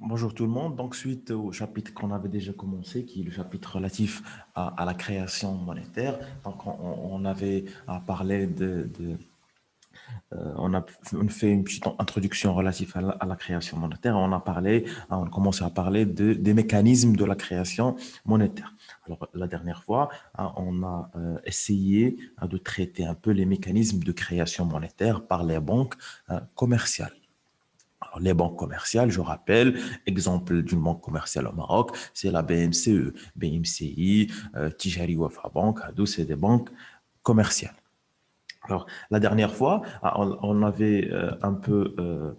Bonjour tout le monde. Donc, suite au chapitre qu'on avait déjà commencé, qui est le chapitre relatif à la création monétaire, donc on avait parlé on fait une petite introduction relative à la création monétaire. On a parlé, on a commencé à parler des mécanismes de la création monétaire. Alors, la dernière fois, on a essayé de traiter un peu les mécanismes de création monétaire par les banques commerciales. Alors, les banques commerciales, je rappelle, exemple d'une banque commerciale au Maroc, c'est la BMCE, BMCI, Tijari Wafa Bank, c'est des banques commerciales. Alors, la dernière fois, on avait un peu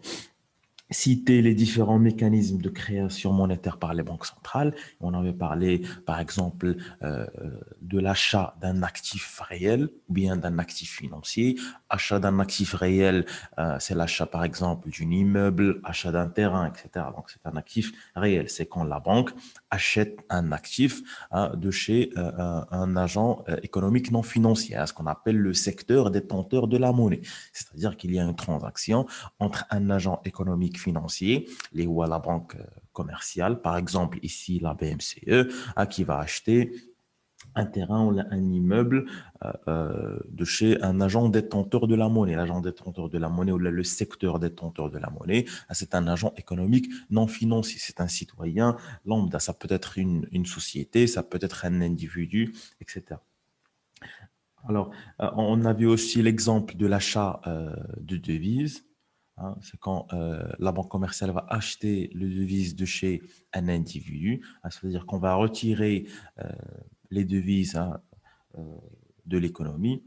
citer les différents mécanismes de création monétaire par les banques centrales. On avait parlé, par exemple, de l'achat d'un actif réel ou bien d'un actif financier. Achat d'un actif réel, c'est l'achat, par exemple, d'un immeuble, achat d'un terrain, etc. Donc, c'est un actif réel. C'est quand la banque achète un actif de chez un agent économique non financier, ce qu'on appelle le secteur détenteur de la monnaie. C'est-à-dire qu'il y a une transaction entre un agent économique financier, les ou à la banque commerciale, par exemple ici la BMCE, qui va acheter un terrain ou un immeuble de chez un agent détenteur de la monnaie. L'agent détenteur de la monnaie ou le secteur détenteur de la monnaie, c'est un agent économique non financier, c'est un citoyen lambda. Ça peut être une société, ça peut être un individu, etc. Alors, on a vu aussi l'exemple de l'achat de devises. C'est quand la banque commerciale va acheter le devise de chez un individu. C'est-à-dire qu'on va retirer euh, les devises euh, de l'économie.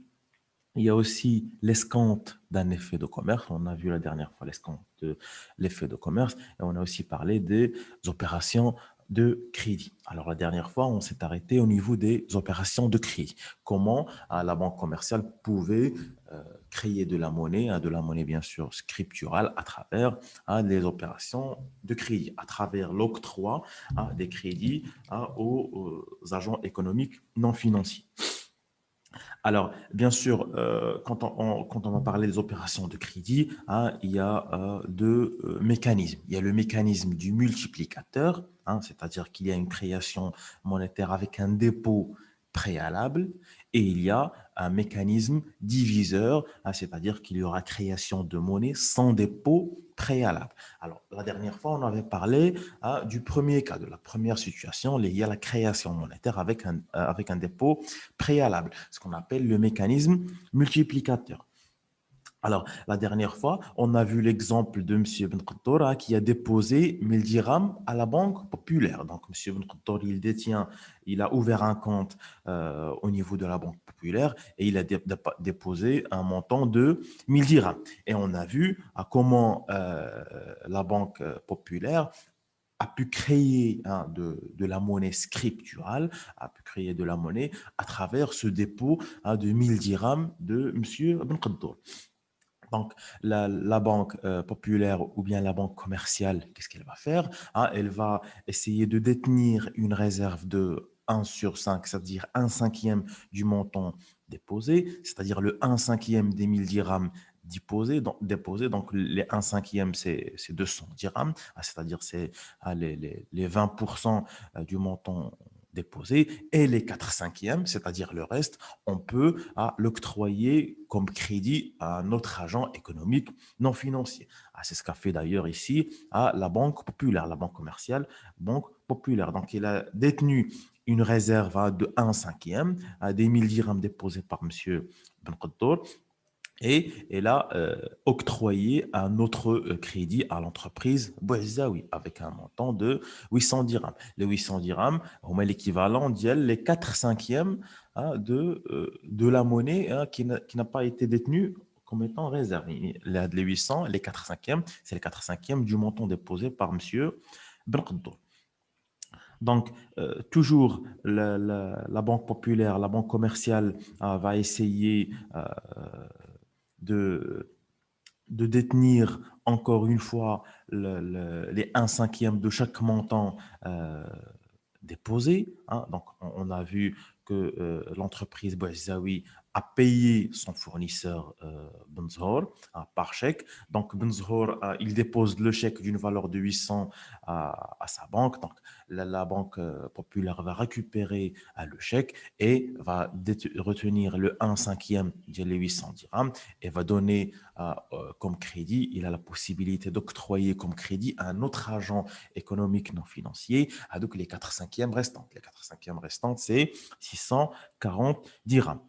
Il y a aussi l'escompte d'un effet de commerce. On a vu la dernière fois l'escompte de l'effet de commerce. Et on a aussi parlé des opérations de crédit. Alors, la dernière fois, on s'est arrêté au niveau des opérations de crédit. Comment la banque commerciale pouvait créer de la monnaie bien sûr scripturale à travers les opérations de crédit, à travers l'octroi des crédits aux agents économiques non financiers. Alors, bien sûr, quand on va parler des opérations de crédit, il y a deux mécanismes. Il y a le mécanisme du multiplicateur, c'est-à-dire qu'il y a une création monétaire avec un dépôt préalable, et il y a un mécanisme diviseur, c'est-à-dire qu'il y aura création de monnaie sans dépôt préalable. Alors, la dernière fois, on avait parlé du premier cas, de la première situation liée à la création monétaire avec un dépôt préalable, ce qu'on appelle le mécanisme multiplicateur. Alors, la dernière fois, on a vu l'exemple de M. Ben Khattor qui a déposé 1000 dirhams à la Banque Populaire. Donc, M. Ben Khattor, il a ouvert un compte au niveau de la Banque Populaire et il a déposé un montant de 1000 dirhams. Et on a vu comment la Banque Populaire a pu créer de la monnaie scripturale, a pu créer de la monnaie à travers ce dépôt de 1000 dirhams de M. Ben Khattor. Donc, la banque populaire ou bien la banque commerciale, qu'est-ce qu'elle va faire? Elle va essayer de détenir une réserve de 1 sur 5, c'est-à-dire un cinquième du montant déposé, c'est-à-dire le 1 cinquième des 1000 dirhams déposés. Donc les 1 cinquième, c'est 200 dirhams, c'est-à-dire c'est les 20% du montant déposé, et les 4 cinquièmes, c'est-à-dire le reste, on peut l'octroyer comme crédit à un autre agent économique non financier. C'est ce qu'a fait d'ailleurs ici la Banque Populaire, la banque commerciale Banque Populaire. Donc, il a détenu une réserve de 1 cinquième des 1000 dirhams déposés par M. Ben Khattor et elle a octroyé un autre crédit à l'entreprise Bouazaoui avec un montant de 800 dirhams. Les 800 dirhams, on met l'équivalent les 4 cinquièmes de la monnaie qui n'a pas été détenue comme étant réservée. Les 800, les 4 cinquièmes, c'est les 4 cinquièmes du montant déposé par M. Ben Khattab. Donc, toujours la banque populaire, la banque commerciale va essayer de, de détenir encore une fois les 1 cinquième de chaque montant déposé. Donc, on a vu que l'entreprise Bouazaoui a payé son fournisseur Benzhor par chèque. Donc, Benzhor, il dépose le chèque d'une valeur de 800 à sa banque. Donc, la banque populaire va récupérer le chèque et va retenir le 1 cinquième des 800 dirhams et va donner comme crédit. Il a la possibilité d'octroyer comme crédit à un autre agent économique non financier. Donc, les 4 cinquièmes restantes. Les 4 cinquièmes restantes, c'est 640 dirhams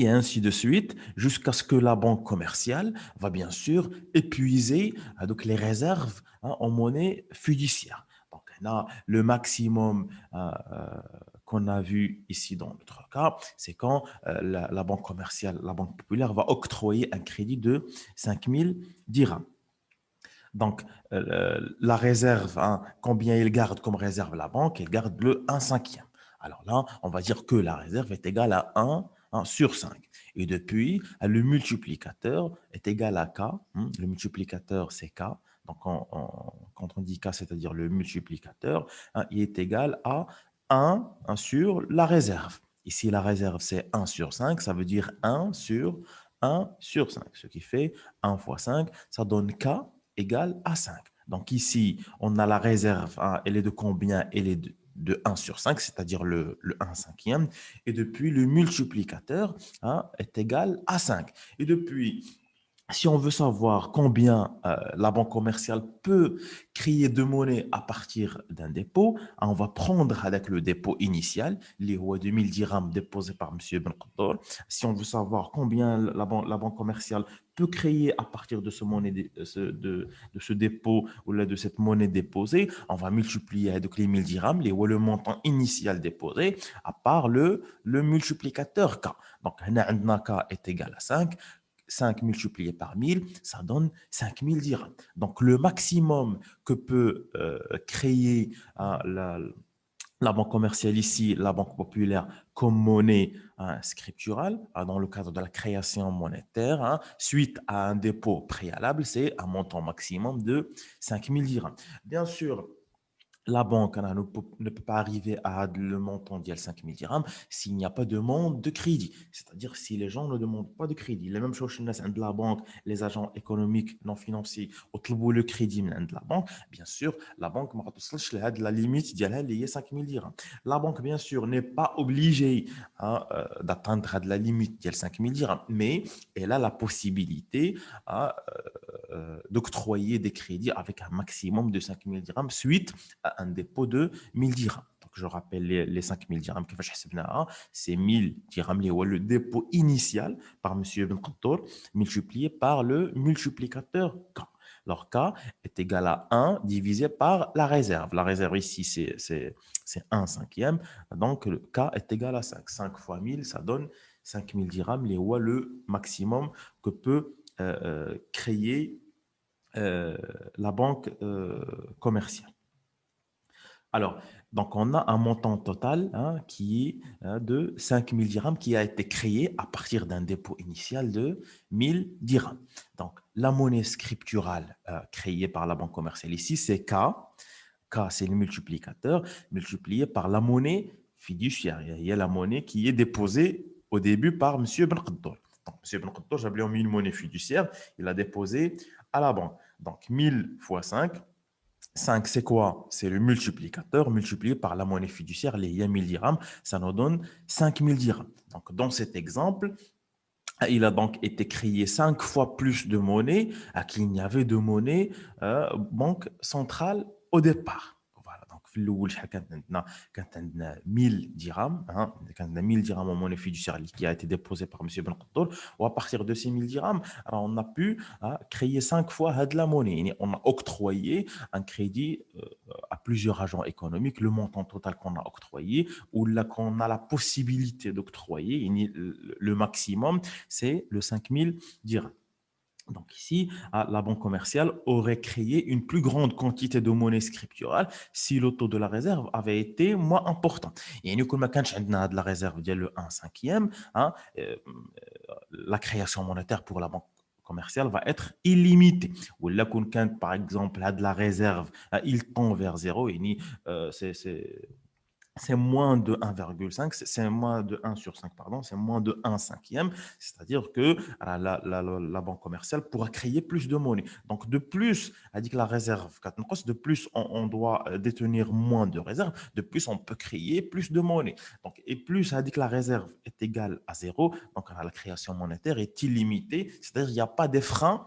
et ainsi de suite, jusqu'à ce que la banque commerciale va bien sûr épuiser donc les réserves en monnaie fiduciaire. Donc, on a le maximum qu'on a vu ici dans notre cas, c'est quand la banque commerciale, la banque populaire va octroyer un crédit de 5000 dirhams. Donc, la réserve, combien il garde comme réserve la banque? Il garde le 1 cinquième. Alors là, on va dire que la réserve est égale à 1 sur 5. Et depuis, le multiplicateur est égal à K. Le multiplicateur, c'est K. Donc, quand on dit K, c'est-à-dire le multiplicateur, il est égal à 1 sur la réserve. Ici, la réserve, c'est 1 sur 5. Ça veut dire 1 sur 5. Ce qui fait 1 fois 5, ça donne K égale à 5. Donc ici, on a la réserve, elle est de combien? Elle est de 1 sur 5, c'est-à-dire le 1 cinquième. Et depuis, le multiplicateur est égal à 5. Et depuis, si on veut savoir combien la banque commerciale peut créer de monnaie à partir d'un dépôt, on va prendre avec le dépôt initial, les 2000 dirhams déposés par M. Ben Qattar. Si on veut savoir combien la banque commerciale peut créer à partir de de ce dépôt ou là, de cette monnaie déposée, on va multiplier avec les 1000 dirhams, le montant initial déposé, à part le multiplicateur K. Donc, K est égal à 5. 5 multiplié par 1000, ça donne 5000 dirhams. Donc, le maximum que peut créer la banque commerciale ici, la banque populaire, comme monnaie scripturale, dans le cadre de la création monétaire, suite à un dépôt préalable, c'est un montant maximum de 5000 dirhams. Bien sûr, la banque ne peut pas arriver à le montant d'il 5 000 dirhams s'il n'y a pas de demande de crédit. C'est-à-dire si les gens ne demandent pas de crédit. Les mêmes choses de la banque, les agents économiques non financiers, au le crédit de la banque, bien sûr, la banque n'a la limite d'y 5 000 dirhams. La banque, bien sûr, n'est pas obligée d'atteindre la limite d'y 5 000 dirhams, mais elle a la possibilité d'octroyer des crédits avec un maximum de 5 000 dirhams suite à un dépôt de 1000 dirhams. Donc, je rappelle les 5 000 dirhams, c'est 1000 dirhams, le dépôt initial par M. Ben Qattar, multiplié par le multiplicateur K. Alors, K est égal à 1 divisé par la réserve. La réserve ici, c'est 1 cinquième. Donc, le K est égal à 5. 5 fois 1000, ça donne 5000 dirhams, le maximum que peut créer la banque commerciale. Alors, donc on a un montant total qui est de 5000 dirhams qui a été créé à partir d'un dépôt initial de 1000 dirhams. Donc, la monnaie scripturale créée par la banque commerciale ici, c'est K. K, c'est le multiplicateur multiplié par la monnaie fiduciaire. Il y a la monnaie qui est déposée au début par M. Ben Qattar. Donc, M. Ben Qattar, j'ai mis une monnaie fiduciaire, il l'a déposée à la banque. Donc, 1000 fois 5, 5, c'est quoi? C'est le multiplicateur multiplié par la monnaie fiduciaire, les 1000 dirhams, ça nous donne 5000 dirhams. Donc, dans cet exemple, il a donc été créé 5 fois plus de monnaie qu'il n'y avait de monnaie banque centrale au départ. Voilà, donc, في الأول شحال كانت عندنا 1000 dirhams, كانت عندنا 1000 dirhams en monnaie fiduciaire qui a été déposée par M. Ben Qattar. Ou à partir de ces 1000 dirhams, alors on a pu créer 5 fois de la monnaie. On a octroyé un crédit à plusieurs agents économiques, le montant total qu'on a octroyé ou là qu'on a la possibilité d'octroyer, le maximum, c'est le 5000 dirhams. Donc ici, la banque commerciale aurait créé une plus grande quantité de monnaie scripturale si le taux de la réserve avait été moins important. Et nous, comme de la réserve le 1 cinquième, la création monétaire pour la banque commerciale va être illimitée. Ou là, par exemple, de la réserve, il tend vers zéro, c'est c'est moins de 1,5, c'est moins de 1 sur 5, pardon, c'est moins de 1 cinquième, c'est-à-dire que la banque commerciale pourra créer plus de monnaie. Donc, de plus, elle dit que la réserve, de plus, on doit détenir moins de réserves, de plus, on peut créer plus de monnaie. Donc, et plus, elle dit que la réserve est égale à zéro, donc la création monétaire est illimitée, c'est-à-dire qu'il n'y a pas de frein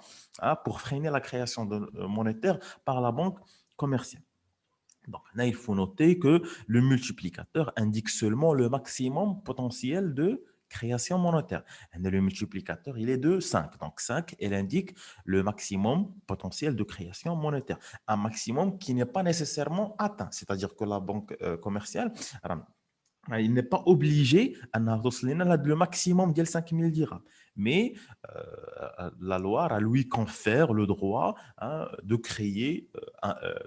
pour freiner la création monétaire par la banque commerciale. Donc là, il faut noter que le multiplicateur indique seulement le maximum potentiel de création monétaire. Et le multiplicateur, il est de 5. Donc 5, il indique le maximum potentiel de création monétaire. Un maximum qui n'est pas nécessairement atteint. C'est-à-dire que la banque commerciale, il n'est pas obligé à le maximum de 5000 dirhams. Mais la loi lui confère le droit de créer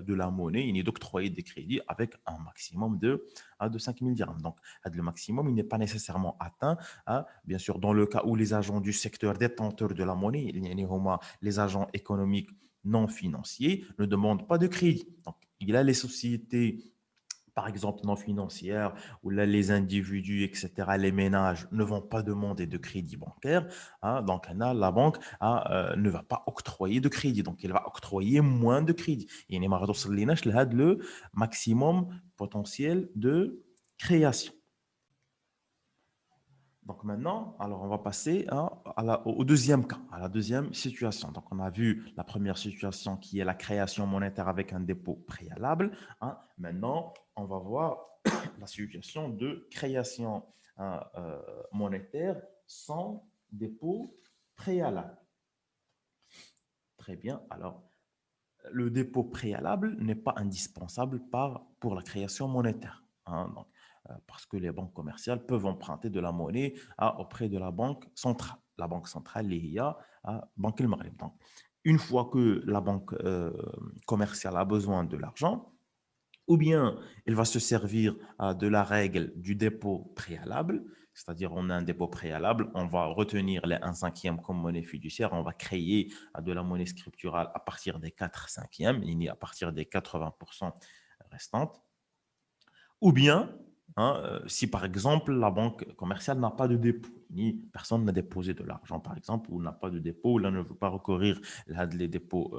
de la monnaie et d'octroyer des crédits avec un maximum de 5000 dirhams. Donc, le maximum, il n'est pas nécessairement atteint. Bien sûr, dans le cas où les agents du secteur détenteurs de la monnaie, les agents économiques non financiers, ne demandent pas de crédit. Donc, il y a les sociétés par exemple non financières, où là, les individus, etc., les ménages ne vont pas demander de crédit bancaire. Donc, là, la banque ne va pas octroyer de crédit. Donc, elle va octroyer moins de crédit. Et il le maximum potentiel de création. Donc maintenant, alors on va passer au deuxième cas, à la deuxième situation. Donc on a vu la première situation qui est la création monétaire avec un dépôt préalable. Maintenant, on va voir la situation de création monétaire sans dépôt préalable. Très bien. Alors, le dépôt préalable n'est pas indispensable pour la création monétaire. Donc, parce que les banques commerciales peuvent emprunter de la monnaie auprès de la banque centrale. La banque centrale, l'IA, Banque El Maghreb. Donc, une fois que la banque commerciale a besoin de l'argent, ou bien il va se servir de la règle du dépôt préalable, c'est-à-dire on a un dépôt préalable, on va retenir les 1 cinquième comme monnaie fiduciaire, on va créer de la monnaie scripturale à partir des 4 cinquièmes, à partir des 80% restantes. Ou bien, si par exemple la banque commerciale n'a pas de dépôt, ni personne n'a déposé de l'argent par exemple, ou n'a pas de dépôt, ou là ne veut pas recourir les dépôts,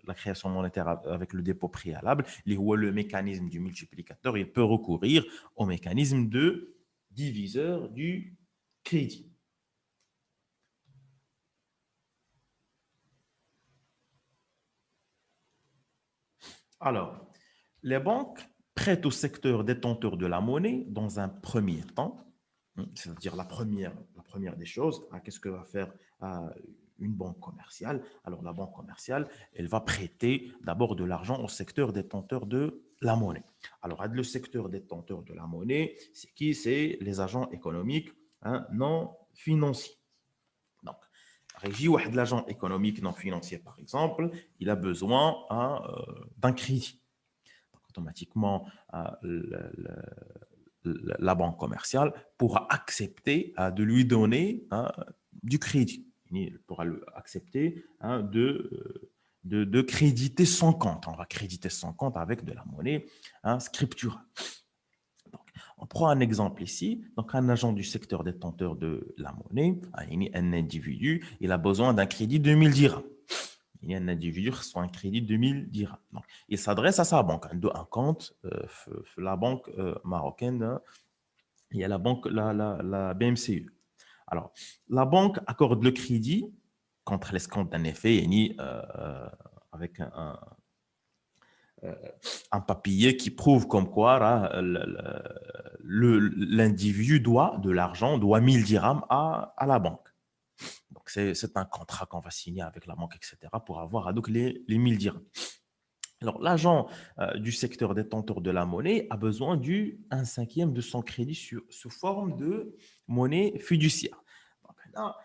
la création monétaire avec le dépôt préalable, le mécanisme du multiplicateur, il peut recourir au mécanisme de diviseur du crédit. Alors, les banques prêtent au secteur détenteur de la monnaie dans un premier temps, c'est-à-dire la première des choses. Qu'est-ce que va faire une banque commerciale? Alors, la banque commerciale, elle va prêter d'abord de l'argent au secteur détenteur de la monnaie. Alors, le secteur détenteur de la monnaie, c'est qui? C'est les agents économiques non financiers. Donc, régie de l'agent économique non financier, par exemple, il a besoin d'un crédit. Donc, automatiquement, la banque commerciale pourra accepter de lui donner du crédit. Il pourra accepter de créditer son compte. On va créditer son compte avec de la monnaie scripturale. Donc, on prend un exemple ici. Donc, un agent du secteur détenteur de la monnaie, un individu, il a besoin d'un crédit de 1000 dirhams. Il y a un individu qui reçoit un crédit de 1000 dirhams. Donc, il s'adresse à sa banque, un compte, la banque marocaine, il y a la banque, la BMCE. Alors, la banque accorde le crédit contre l'escompte d'un effet, avec un papier qui prouve comme quoi l'individu doit de l'argent, doit 1000 dirhams à la banque. Donc, c'est un contrat qu'on va signer avec la banque, etc., pour avoir donc les 1000 dirhams. Alors, l'agent du secteur détenteur de la monnaie a besoin du 1 cinquième de son crédit sous forme de monnaie fiduciaire. Donc, là,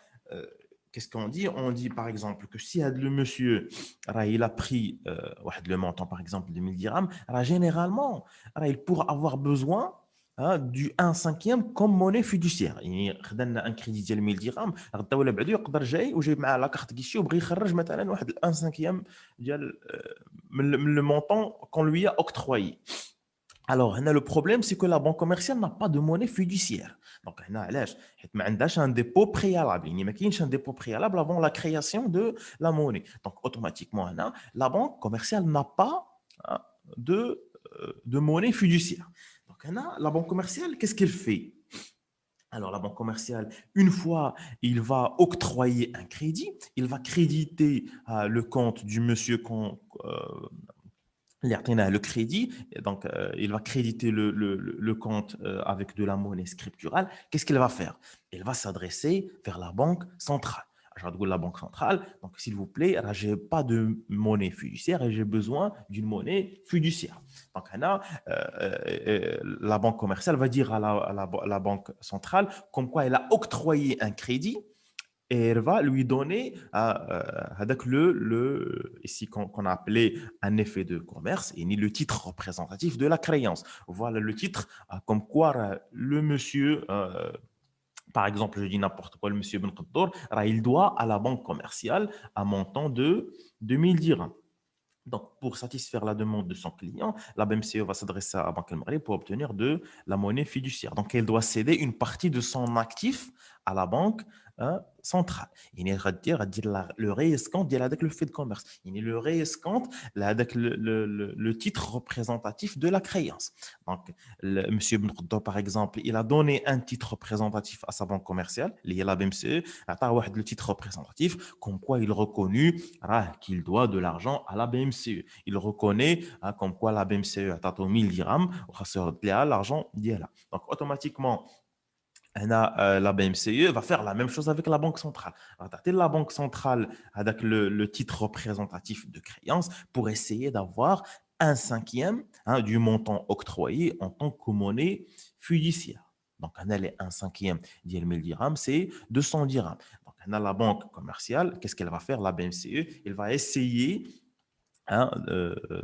qu'est-ce qu'on dit? On dit par exemple que si le monsieur il a pris le montant par exemple de 1000 dirhams, généralement, il pourra avoir besoin du 1 cinquième comme monnaie fiduciaire. يعني خدنا un crédit ديال 1000 dirhams غدا ولا بعدو يقدر جاي وجايب معاه لا كارت كيشي وبغى يخرج مثلا واحد 1 cinquième ديال من le montant qu'on lui a octroyé. Alors, le problème, c'est que la banque commerciale n'a pas de monnaie fiduciaire. Donc, علاش؟ حيت ما عندهاش un dépôt préalable. Il n'y a un dépôt préalable avant la création de la monnaie. Donc, automatiquement, la banque commerciale n'a pas hein, de monnaie fiduciaire. Donc, la banque commerciale, qu'est-ce qu'elle fait? Alors, la banque commerciale, une fois il va octroyer un crédit, il va créditer le compte du monsieur le crédit, et donc il va créditer le compte avec de la monnaie scripturale. Qu'est-ce qu'il va faire? Il va s'adresser vers la banque centrale. Je vais la banque centrale, donc s'il vous plaît, je n'ai pas de monnaie fiduciaire et j'ai besoin d'une monnaie fiduciaire. Donc la banque commerciale va dire à la banque centrale comme quoi elle a octroyé un crédit et elle va lui donner avec ici qu'on a appelé un effet de commerce, et ni le titre représentatif de la créance. Voilà le titre, comme quoi le monsieur, par exemple, je dis n'importe quoi, le monsieur Ben Qaddour, il doit à la banque commerciale un montant de 2000 dirhams. Donc, pour satisfaire la demande de son client, la BMCE va s'adresser à la Banque al pour obtenir de la monnaie fiduciaire. Donc, elle doit céder une partie de son actif à la banque centrale. Il y a le réescompte avec le fait de commerce. Il y a le réescompte avec le titre représentatif de la créance. Donc, monsieur Ben Khoudo, par exemple, il a donné un titre représentatif à sa banque commerciale, lié à la BMCE, le titre représentatif, comme quoi il reconnu qu'il doit de l'argent à la BMCE. Il reconnaît comme quoi la BMCE a 1000 dirhams, l'argent d'IA. Donc, automatiquement, la BMCE va faire la même chose avec la Banque centrale. La Banque centrale avec le titre représentatif de créance pour essayer d'avoir un cinquième du montant octroyé en tant que monnaie fiduciaire. Donc, un cinquième d'IA 1000 dirhams, c'est 200 dirhams. Donc, la banque commerciale, qu'est-ce qu'elle va faire? La BMCE, elle va essayer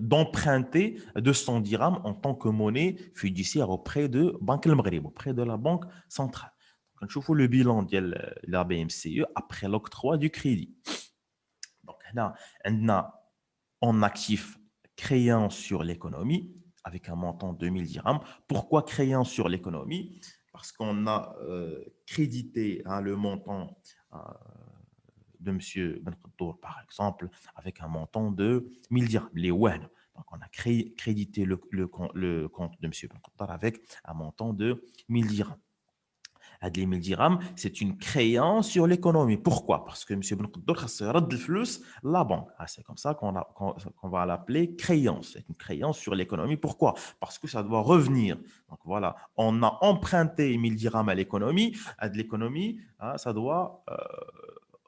d'emprunter 200 dirhams en tant que monnaie fiduciaire auprès de Banque El Maghreb, auprès de la Banque centrale. Donc, on le bilan de la BMCE après l'octroi du crédit. Donc, on a en actif créance sur l'économie avec un montant de 2000 dirhams. Pourquoi créance sur l'économie? Parce qu'on a crédité le montant de M. Ben Khaddour, par exemple, avec un montant de 1000 dirhams, les WAN. Donc, on a crédité le compte de M. Ben Khaddour avec un montant de 1000 dirhams. Les 1000 dirhams, c'est une créance sur l'économie. Pourquoi? Parce que M. Ben Khaddour a la banque. C'est comme ça qu'on va l'appeler créance. C'est une créance sur l'économie. Pourquoi? Parce que ça doit revenir. Donc voilà, on a emprunté 1000 dirhams à l'économie. À de l'économie, ça doit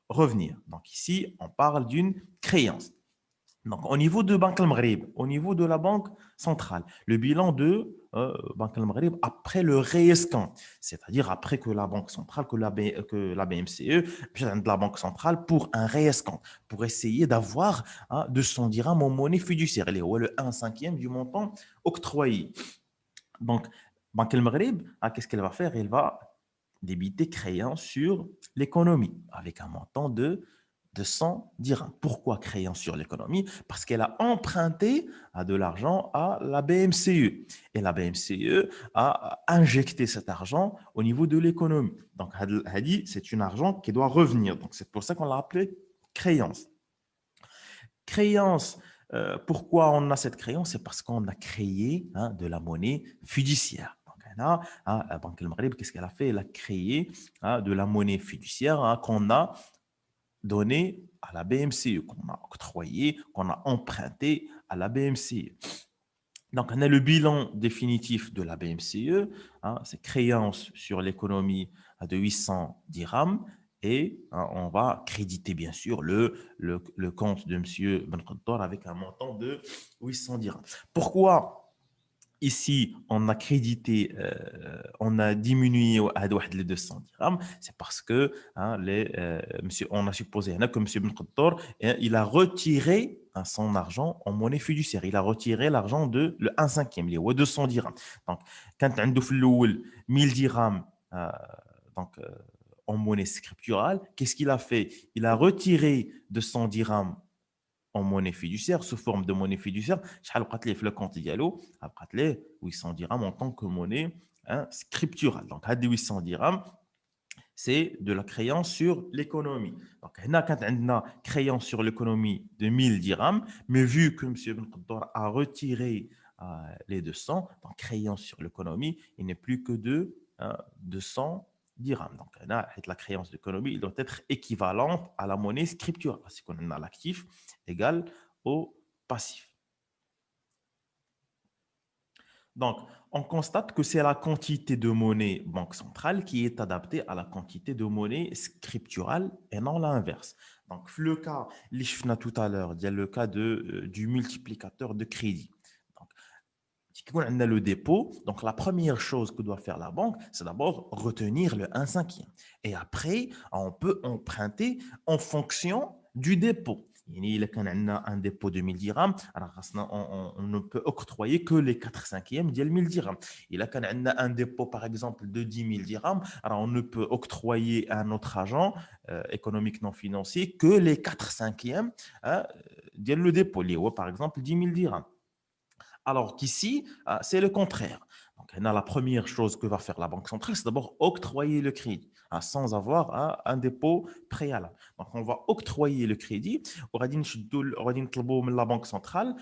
revenir. Donc ici, on parle d'une créance. Donc, au niveau de Banque al-Maghrib, au niveau de la Banque centrale, le bilan de Banque al-Maghrib après le réescompte, c'est-à-dire après que la Banque centrale, que la BMCE, de la Banque centrale pour un réescompte, pour essayer d'avoir 200 dirhams en monnaie fiduciaire, le 1 cinquième du montant octroyé. Donc, Banque al-Maghrib, qu'est-ce qu'elle va faire? Elle va débiter créance sur l'économie avec un montant de 200 dirhams. Pourquoi créance sur l'économie? Parce qu'elle a emprunté de l'argent à la BMCE. Et la BMCE a injecté cet argent au niveau de l'économie. Donc, c'est un argent qui doit revenir. Donc, c'est pour ça qu'on l'a appelé créance. Créance, pourquoi on a cette créance? C'est parce qu'on a créé de la monnaie fiduciaire. La Banque al-Maghrib, qu'est-ce qu'elle a fait? Elle a créé de la monnaie fiduciaire qu'on a donnée à la BMCE, qu'on a octroyé, qu'on a emprunté à la BMCE. Donc, on a le bilan définitif de la BMCE, c'est créance sur l'économie de 800 dirhams, et on va créditer bien sûr le compte de M. Ben Khaddour avec un montant de 800 dirhams. Pourquoi ici, on a crédité, on a diminué à les 200 dirhams, c'est parce que monsieur, on a supposé que M. Ben Khaddour, il a retiré son argent en monnaie fiduciaire. Il a retiré l'argent de le 1 cinquième, les 200 dirhams. Donc, quand on a 1000 dirhams donc, en monnaie scripturale, qu'est-ce qu'il a fait? Il a retiré 200 dirhams en monnaie fiduciaire, sous forme de monnaie fiduciaire. شحال بقات ليه في le compte ديالو؟ بقات ليه 800 dirhams en tant que monnaie scripturale. Donc, هاد 800 dirhams, c'est de la créance sur l'économie. Donc, هنا كانت عندنا créance sur l'économie de 1000 dirhams, mais vu que M. Ben Khaddar a retiré les 200, donc créance sur l'économie, il n'est plus que de 200 dirhams. Donc, là, la créance d'économie, il doit être équivalente à la monnaie scripturale, parce qu'on a l'actif égal au passif. Donc, on constate que c'est la quantité de monnaie banque centrale qui est adaptée à la quantité de monnaie scripturale et non l'inverse. Donc, le cas, tout à l'heure, il y a le cas du multiplicateur de crédit. Donc, si on a le dépôt, donc la première chose que doit faire la banque, c'est d'abord retenir le 1/5. Et après, on peut emprunter en fonction du dépôt. Il y a un dépôt de 1000 dirhams, on ne peut octroyer que les 4/5 de 1000 dirhams. Il y a un dépôt, par exemple, de 10 000 dirhams, alors on ne peut octroyer à notre agent économique non financier que les 4/5 de le dépôt, par exemple 10 000 dirhams. Alors qu'ici, c'est le contraire. Donc, la première chose que va faire la Banque centrale, c'est d'abord octroyer le crédit sans avoir un dépôt préalable. Donc, on va octroyer le crédit. On va dire la Banque centrale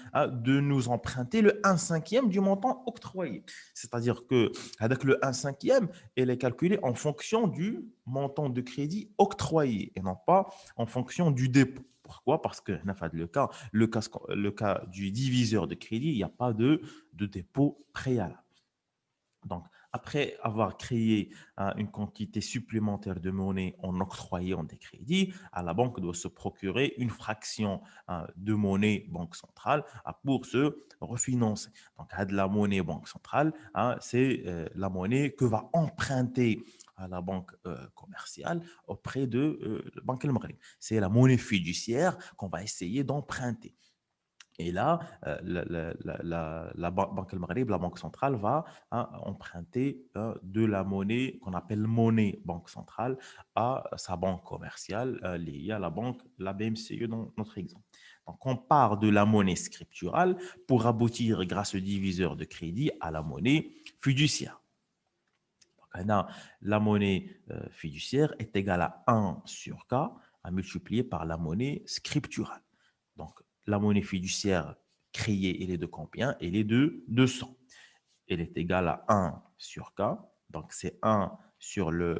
de nous emprunter le 1/5 du montant octroyé. C'est-à-dire que avec le 1/5, elle est calculée en fonction du montant de crédit octroyé et non pas en fonction du dépôt. Pourquoi? Parce que le cas du diviseur de crédit, il n'y a pas de dépôt préalable. Donc, après avoir créé une quantité supplémentaire de monnaie en octroyant des crédits, la banque doit se procurer une fraction de monnaie banque centrale pour se refinancer. Donc, de la monnaie banque centrale, c'est la monnaie que va emprunter à la banque commerciale auprès de la Banque El Maghreb. C'est la monnaie fiduciaire qu'on va essayer d'emprunter. Et là, la Banque El Maghreb, la banque centrale, va emprunter de la monnaie qu'on appelle monnaie banque centrale à sa banque commerciale liée à la BMCE dans notre exemple. Donc, on part de la monnaie scripturale pour aboutir, grâce au diviseur de crédit, à la monnaie fiduciaire. Donc, la monnaie fiduciaire est égale à 1 sur K à multiplier par la monnaie scripturale. Donc, la monnaie fiduciaire créée, elle est de combien? Elle est de 200. Elle est égale à 1 sur K. Donc, c'est 1 sur le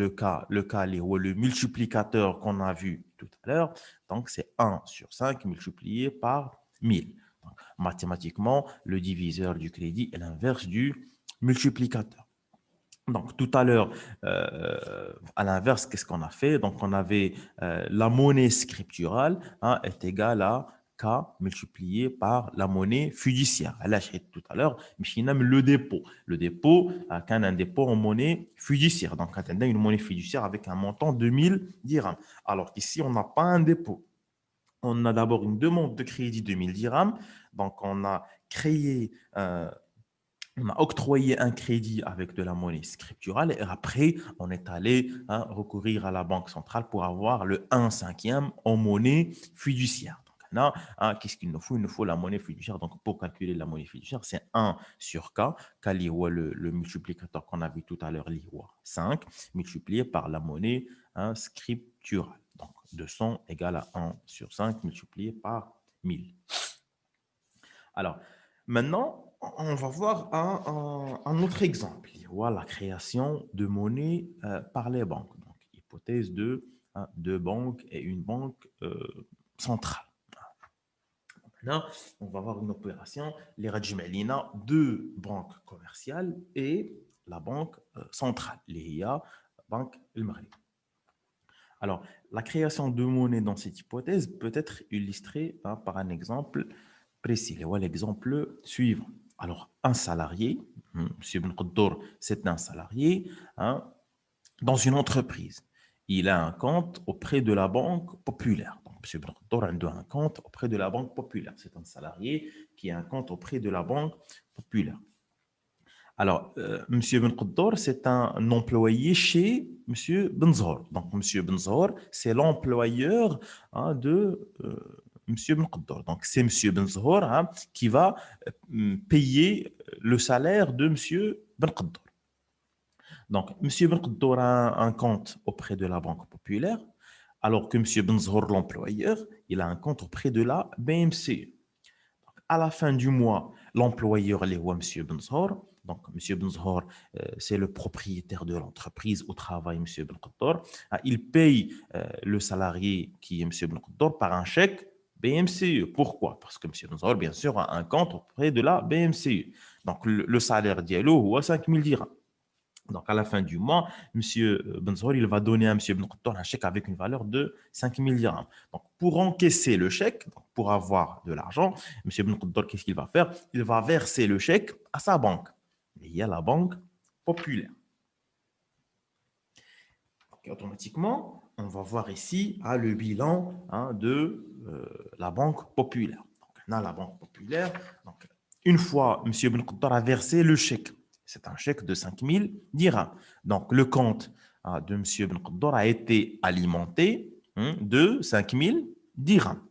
K, le multiplicateur qu'on a vu tout à l'heure. Donc, c'est 1 sur 5 multiplié par 1000. Donc, mathématiquement, le diviseur du crédit est l'inverse du multiplicateur. Donc, tout à l'heure, à l'inverse, qu'est-ce qu'on a fait? Donc, on avait la monnaie scripturale est égale à K multiplié par la monnaie fiduciaire. Là, j'ai dit tout à l'heure, mais même le dépôt. Le dépôt, quand un dépôt en monnaie fiduciaire. Donc, quand on a une monnaie fiduciaire avec un montant de 1000 dirhams. Alors qu'ici, on n'a pas un dépôt. On a d'abord une demande de crédit de 1000 dirhams. Donc, on a créé on a octroyé un crédit avec de la monnaie scripturale et après, on est allé recourir à la banque centrale pour avoir le 1/5 en monnaie fiduciaire. Donc, là, qu'est-ce qu'il nous faut? Il nous faut la monnaie fiduciaire. Donc, pour calculer la monnaie fiduciaire, c'est 1 sur K, K le multiplicateur qu'on a vu tout à l'heure, l'IWA 5, multiplié par la monnaie scripturale. Donc, 200 égale à 1 sur 5 multiplié par 1000. Alors, maintenant, on va voir un autre exemple. Voilà, la création de monnaie par les banques. Donc, hypothèse de deux banques et une banque centrale. Maintenant, on va voir une opération, les Rajmalina, deux banques commerciales et la banque centrale, l'IA, Banque El Maghreb. Alors, la création de monnaie dans cette hypothèse peut être illustrée par un exemple précis. Et voilà l'exemple suivant. Alors, un salarié, M. Ben Khaddour, c'est un salarié dans une entreprise. Il a un compte auprès de la Banque populaire. Donc, M. Ben Khaddour a un compte auprès de la Banque populaire. C'est un salarié qui a un compte auprès de la Banque populaire. Alors, M. Ben Khaddour, c'est un employé chez M. Benzor. Donc, M. Benzor, c'est l'employeur de Monsieur Ben Qaddour. Donc, c'est Monsieur Ben Zhour hein, qui va payer le salaire de Monsieur Ben Qaddour. Donc, Monsieur Ben Qaddour a un compte auprès de la Banque Populaire, alors que Monsieur Ben Zhour, l'employeur, il a un compte auprès de la BMCE. À la fin du mois, l'employeur les voit M. Benzor. Donc, M. Benzor, c'est le propriétaire de l'entreprise où travaille M. Ben Qaddour. Il paye le salarié qui est M. Ben Qaddour par un chèque BMCE. Pourquoi? Parce que M. Benzor, bien sûr, a un compte auprès de la BMCE. Donc, le salaire d'Yalo est 5 000 dirhams. Donc, à la fin du mois, M. Benzour, il va donner à M. Ben Qattan un chèque avec une valeur de 5 000 dirhams. Donc, pour encaisser le chèque, donc pour avoir de l'argent, M. Ben Qattan, qu'est-ce qu'il va faire? Il va verser le chèque à sa banque. Et il y a la banque populaire. Donc, automatiquement, on va voir ici le bilan de la banque populaire. Donc, on a la banque populaire. Donc, une fois M. Ben Qattan a versé le chèque, c'est un chèque de 5 000 dirhams. Donc, le compte de M. Ben Qaddour a été alimenté de 5 000 dirhams.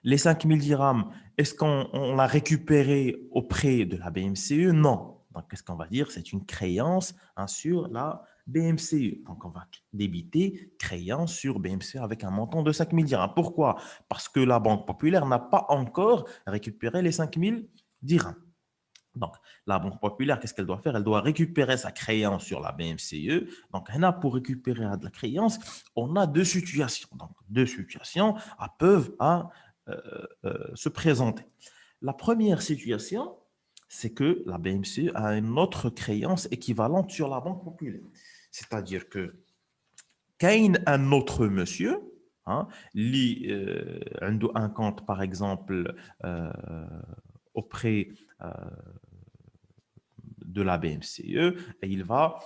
Les 5 000 dirhams, est-ce qu'on l'a récupéré auprès de la BMCE? Non. Donc, qu'est-ce qu'on va dire? C'est une créance sur la BMCE. Donc, on va débiter créance sur BMCE avec un montant de 5 000 dirhams. Pourquoi? Parce que la Banque populaire n'a pas encore récupéré les 5 000 dirhams. Donc, la Banque populaire, qu'est-ce qu'elle doit faire? Elle doit récupérer sa créance sur la BMCE. Donc, pour récupérer de la créance, on a deux situations. Donc, deux situations peuvent se présenter. La première situation, c'est que la BMCE a une autre créance équivalente sur la Banque populaire. C'est-à-dire que qu'il y a un autre monsieur, un compte, par exemple, auprès de la BMCE et il va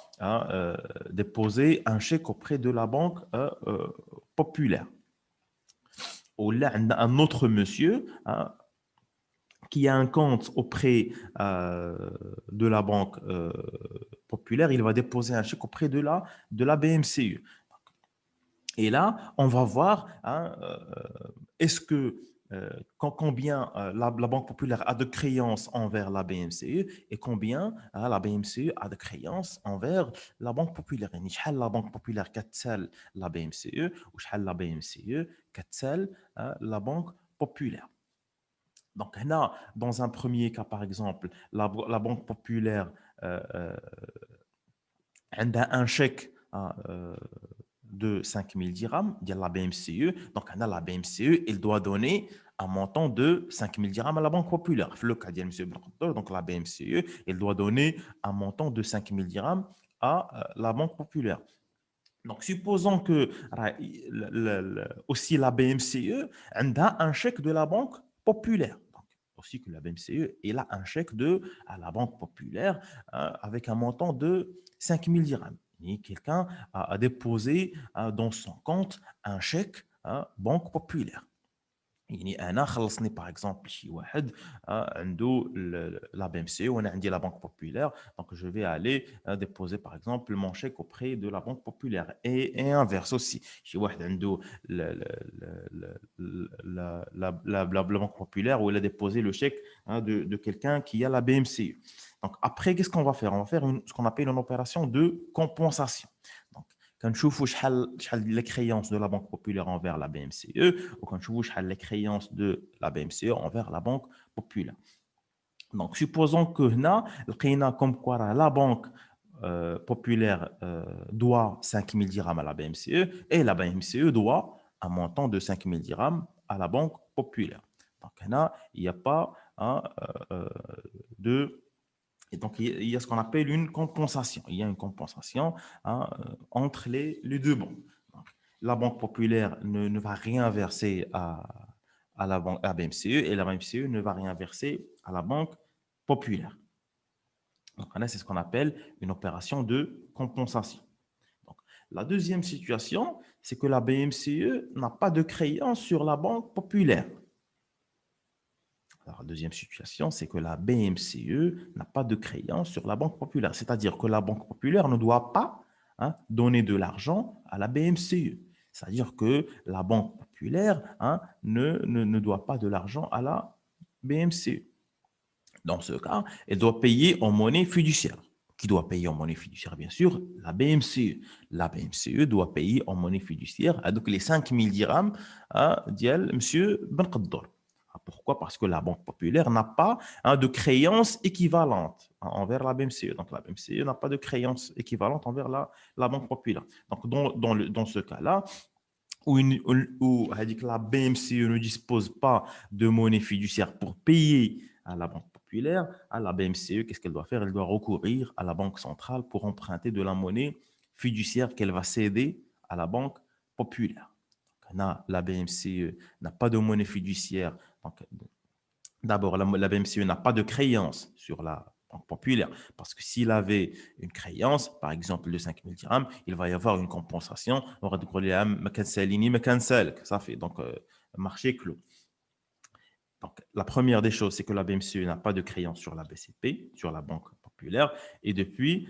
déposer un chèque auprès de la banque populaire. Ou là, un autre monsieur qui a un compte auprès de la banque populaire, il va déposer un chèque auprès de la BMCE. Et là, on va voir est-ce que combien la Banque populaire a de créances envers la BMCE et combien la BMCE a de créances envers la Banque populaire. Et la Banque populaire كتسال la BMCE ou la BMCE كتسال la Banque populaire. Donc, là, dans un premier cas, par exemple, la Banque populaire a un chèque de 5 000 dirhams, il y a la BMCE. Donc, la BMCE, elle doit donner un montant de 5 000 dirhams à la Banque populaire. Le cas de M. Ben, donc la BMCE, elle doit donner un montant de 5 000 dirhams à la Banque populaire. Donc, supposons que aussi la BMCE a un chèque de la Banque populaire. Donc, aussi que la BMCE elle a un chèque à la Banque populaire avec un montant de 5 000 dirhams. Quelqu'un a déposé dans son compte un chèque Banque populaire. يعني انا خلصني باغ اكزومبل شي واحد عنده la BMC وانا عندي la Banque populaire, donc je vais aller déposer par exemple mon chèque auprès de la Banque populaire et inverse aussi شي واحد عنده la Banque populaire où il a déposé le chèque de quelqu'un qui a la BMC. Donc après qu'est-ce qu'on va faire? On va faire ce qu'on appelle une opération de compensation. Donc كنشوفوا شحال les créances de la Banque populaire envers la BMCE ou كنشوفوا شحال les créances de la BMCE envers la Banque populaire. Donc supposons que هنا لقينا comme quoi la Banque populaire doit 5 000 dirhams à la BMCE et la BMCE doit un montant de 5 000 dirhams à la Banque populaire. Donc هنا il n'y a pas de. Et donc, il y a ce qu'on appelle une compensation. Il y a une compensation entre les deux banques. Donc, la Banque populaire ne va rien verser à la BMCE et la BMCE ne va rien verser à la Banque populaire. Donc, c'est ce qu'on appelle une opération de compensation. Donc, la deuxième situation, c'est que la BMCE n'a pas de créance sur la Banque populaire. Alors, la deuxième situation, c'est que la BMCE n'a pas de créance sur la Banque populaire. C'est-à-dire que la Banque populaire ne doit pas donner de l'argent à la BMCE. C'est-à-dire que la Banque populaire ne doit pas de l'argent à la BMCE. Dans ce cas, elle doit payer en monnaie fiduciaire. Qui doit payer en monnaie fiduciaire? Bien sûr, la BMCE. La BMCE doit payer en monnaie fiduciaire. Donc, les 5 000 dirhams d'Yal M. Ben Qaddar. Pourquoi? Parce que la Banque populaire n'a pas de créance équivalente envers la BMCE. Donc, la BMCE n'a pas de créance équivalente envers la Banque populaire. Donc, dans ce cas-là, où la BMCE ne dispose pas de monnaie fiduciaire pour payer à la Banque populaire, à la BMCE, qu'est-ce qu'elle doit faire? Elle doit recourir à la Banque centrale pour emprunter de la monnaie fiduciaire qu'elle va céder à la Banque populaire. La BMCE n'a pas de monnaie fiduciaire. Donc, d'abord, la BMCE n'a pas de créance sur la Banque populaire, parce que s'il avait une créance, par exemple de 5 000 dirhams, il va y avoir une compensation. On va dire ça fait donc marché clos. Donc, la première des choses, c'est que la BMCE n'a pas de créance sur la BCP, sur la Banque populaire, et depuis,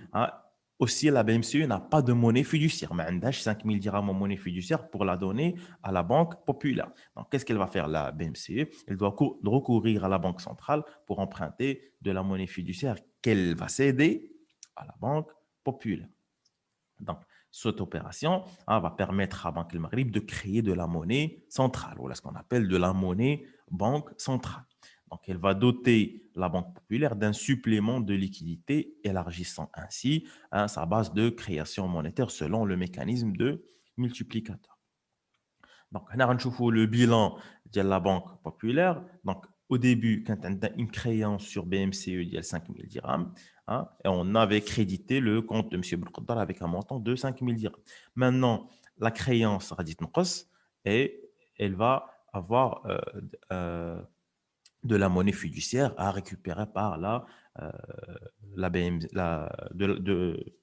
aussi la BMCE n'a pas de monnaie fiduciaire. Mais elle a 5 000 dirhams en monnaie fiduciaire pour la donner à la Banque populaire. Donc, qu'est-ce qu'elle va faire, la BMCE? Elle doit recourir à la Banque centrale pour emprunter de la monnaie fiduciaire qu'elle va céder à la Banque populaire. Donc, cette opération va permettre à Banque El Maghrib de créer de la monnaie centrale, ou ce qu'on appelle de la monnaie banque centrale. Donc, elle va doter la Banque populaire d'un supplément de liquidité, élargissant ainsi sa base de création monétaire selon le mécanisme de multiplicateur. Donc, on a le bilan de la Banque populaire. Donc, au début, quand on a une créance sur BMCE, il y a 5 000 dirhams, et on avait crédité le compte de M. Belkhaddar avec un montant de 5 000 dirhams. Maintenant, la créance sera dite Nqos et elle va avoir de la monnaie fiduciaire à récupérer par de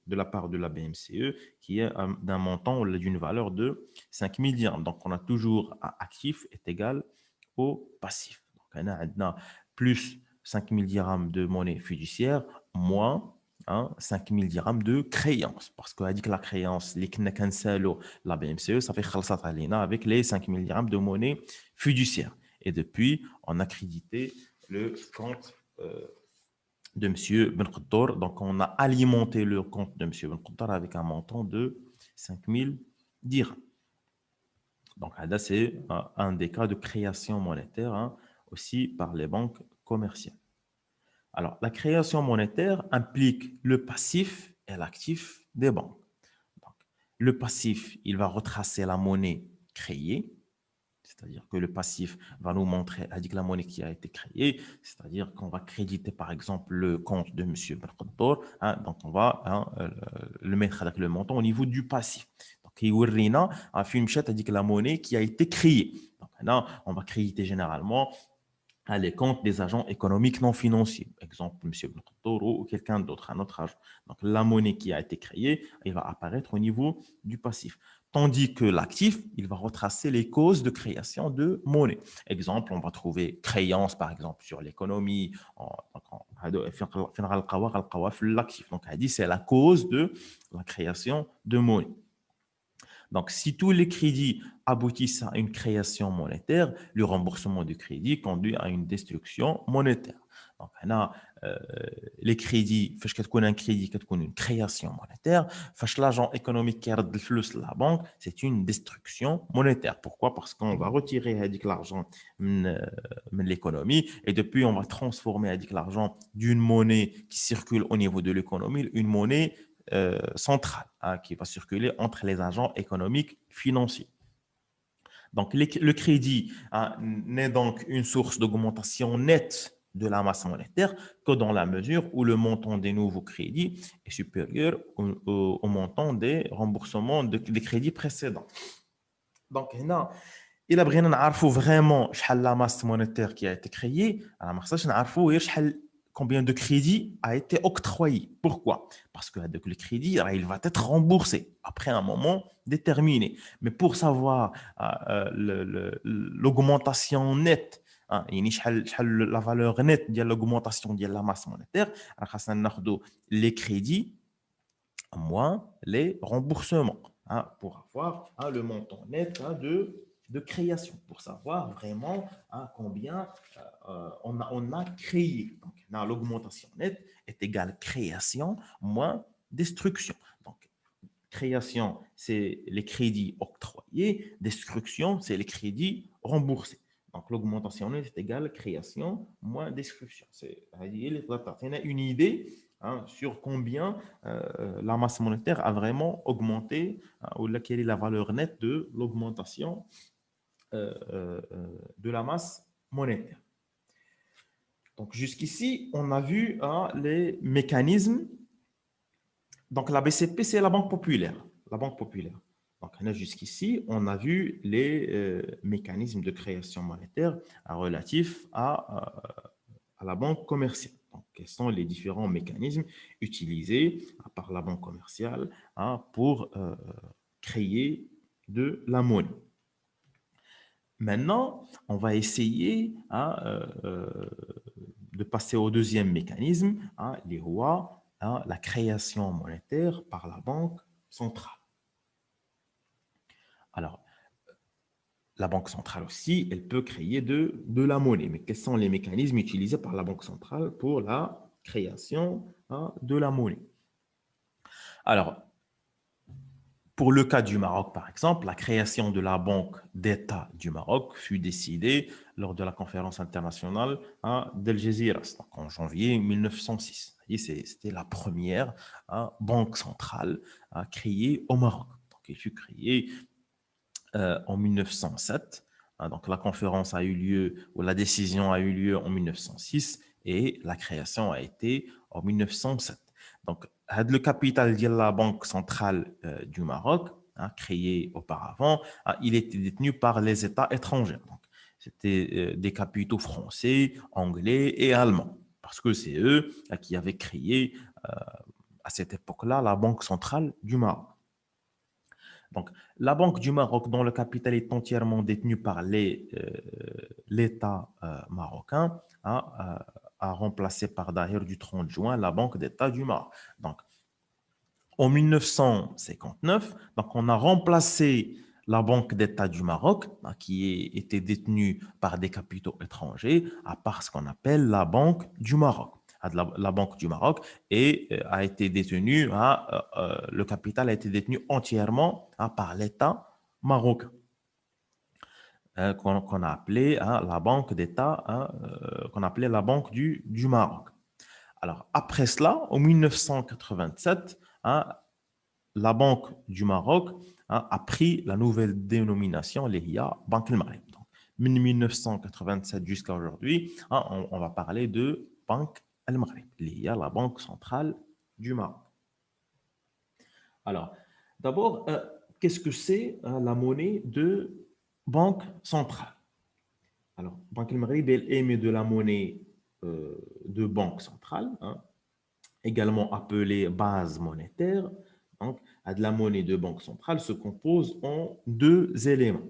la part de la BMCE qui est d'un montant ou d'une valeur de 5 000 dirhams. Donc, on a toujours un actif est égal au passif. Donc, on a plus 5 000 dirhams de monnaie fiduciaire moins 5 000 dirhams de créance. Parce qu'on a dit que la créance, la BMCE, ça fait khalsat alina avec les 5 000 dirhams de monnaie fiduciaire. Et depuis, on a crédité le compte de M. Ben Qaddar. Donc, on a alimenté le compte de M. Ben Qaddar avec un montant de 5 000 dirhams. Donc, là, c'est un des cas de création monétaire aussi par les banques commerciales. Alors, la création monétaire implique le passif et l'actif des banques. Donc, le passif, il va retracer la monnaie créée. C'est-à-dire que le passif va nous montrer la monnaie qui a été créée, c'est-à-dire qu'on va créditer par exemple le compte de M. Belkhaddar, donc on va le mettre avec le montant au niveau du passif. Donc, il y a un film chat dit que la monnaie qui a été créée. Donc, là, on va créditer généralement les comptes des agents économiques non financiers. Exemple, M. Belkhaddar ou quelqu'un d'autre, un autre agent. Donc, la monnaie qui a été créée, elle va apparaître au niveau du passif. Tandis que l'actif, il va retracer les causes de création de monnaie. Exemple, on va trouver créance, par exemple, sur l'économie. L'actif. Donc, c'est la cause de la création de monnaie. Donc, si tous les crédits aboutissent à une création monétaire, le remboursement du crédit conduit à une destruction monétaire. Donc, on a les crédits, quand un crédit, quand une création monétaire, l'agent économique qui a de la banque, c'est une destruction monétaire. Pourquoi? Parce qu'on va retirer l'argent de l'économie et depuis, on va transformer l'argent d'une monnaie qui circule au niveau de l'économie, une monnaie centrale qui va circuler entre les agents économiques financiers. Donc, le crédit n'est donc une source d'augmentation nette de la masse monétaire que dans la mesure où le montant des nouveaux crédits est supérieur au montant des remboursements des crédits précédents. Donc, il a besoin de vraiment la masse monétaire qui a été créée. Combien de crédits a été octroyé. Pourquoi? Parce que le crédit, il va être remboursé après un moment déterminé. Mais pour savoir l'augmentation nette, la valeur nette de l'augmentation de la masse monétaire, les crédits moins les remboursements. pour avoir le montant net de création, pour savoir vraiment combien on a créé. Donc, l'augmentation nette est égale création moins destruction. Donc, création, c'est les crédits octroyés. Destruction, c'est les crédits remboursés. Donc, l'augmentation nette est égale création moins destruction. C'est une idée sur combien la masse monétaire a vraiment augmenté ou quelle est la valeur nette de l'augmentation de la masse monétaire. Donc, jusqu'ici, on a vu les mécanismes. Donc, la BCP, c'est la Banque populaire. La Banque populaire. Donc, jusqu'ici, on a vu les mécanismes de création monétaire relatifs à la banque commerciale. Donc, quels sont les différents mécanismes utilisés par la banque commerciale pour créer de la monnaie. Maintenant, on va essayer de passer au deuxième mécanisme, les rois, la création monétaire par la banque centrale. Alors, la banque centrale aussi, elle peut créer de la monnaie. Mais quels sont les mécanismes utilisés par la banque centrale pour la création de la monnaie? Alors, pour le cas du Maroc, par exemple, la création de la Banque d'État du Maroc fut décidée lors de la conférence internationale d'El Géziras, en janvier 1906. C'était la première banque centrale créée au Maroc. Donc, elle fut créée en 1907. Donc, la conférence a eu lieu, ou la décision a eu lieu en 1906 et la création a été en 1907. Donc, le capital de la Banque centrale du Maroc, créé auparavant, il était détenu par les États étrangers. Donc, c'était des capitaux français, anglais et allemands, parce que c'est eux qui avaient créé à cette époque-là la Banque centrale du Maroc. Donc, la Banque du Maroc, dont le capital est entièrement détenu par l'État marocain, a remplacé par d'ailleurs du 30 juin la Banque d'État du Maroc. Donc, en 1959, donc on a remplacé la Banque d'État du Maroc, qui était détenue par des capitaux étrangers, par ce qu'on appelle la Banque du Maroc. La Banque du Maroc a été détenue, le capital a été détenu entièrement par l'État marocain, qu'on a appelé la Banque d'État, qu'on appelait la Banque du Maroc. Alors, après cela, en 1987, la Banque du Maroc a pris la nouvelle dénomination, l'EHIA, Banque El Maghreb. Donc, 1987 jusqu'à aujourd'hui, on va parler de Banque El Maghreb, l'EHIA, la Banque centrale du Maroc. Alors, d'abord, qu'est-ce que c'est la monnaie de banque centrale? Alors, Banque El Maghreb, elle émet de la monnaie de banque centrale, également appelée base monétaire. Donc, de la monnaie de banque centrale se compose en deux éléments.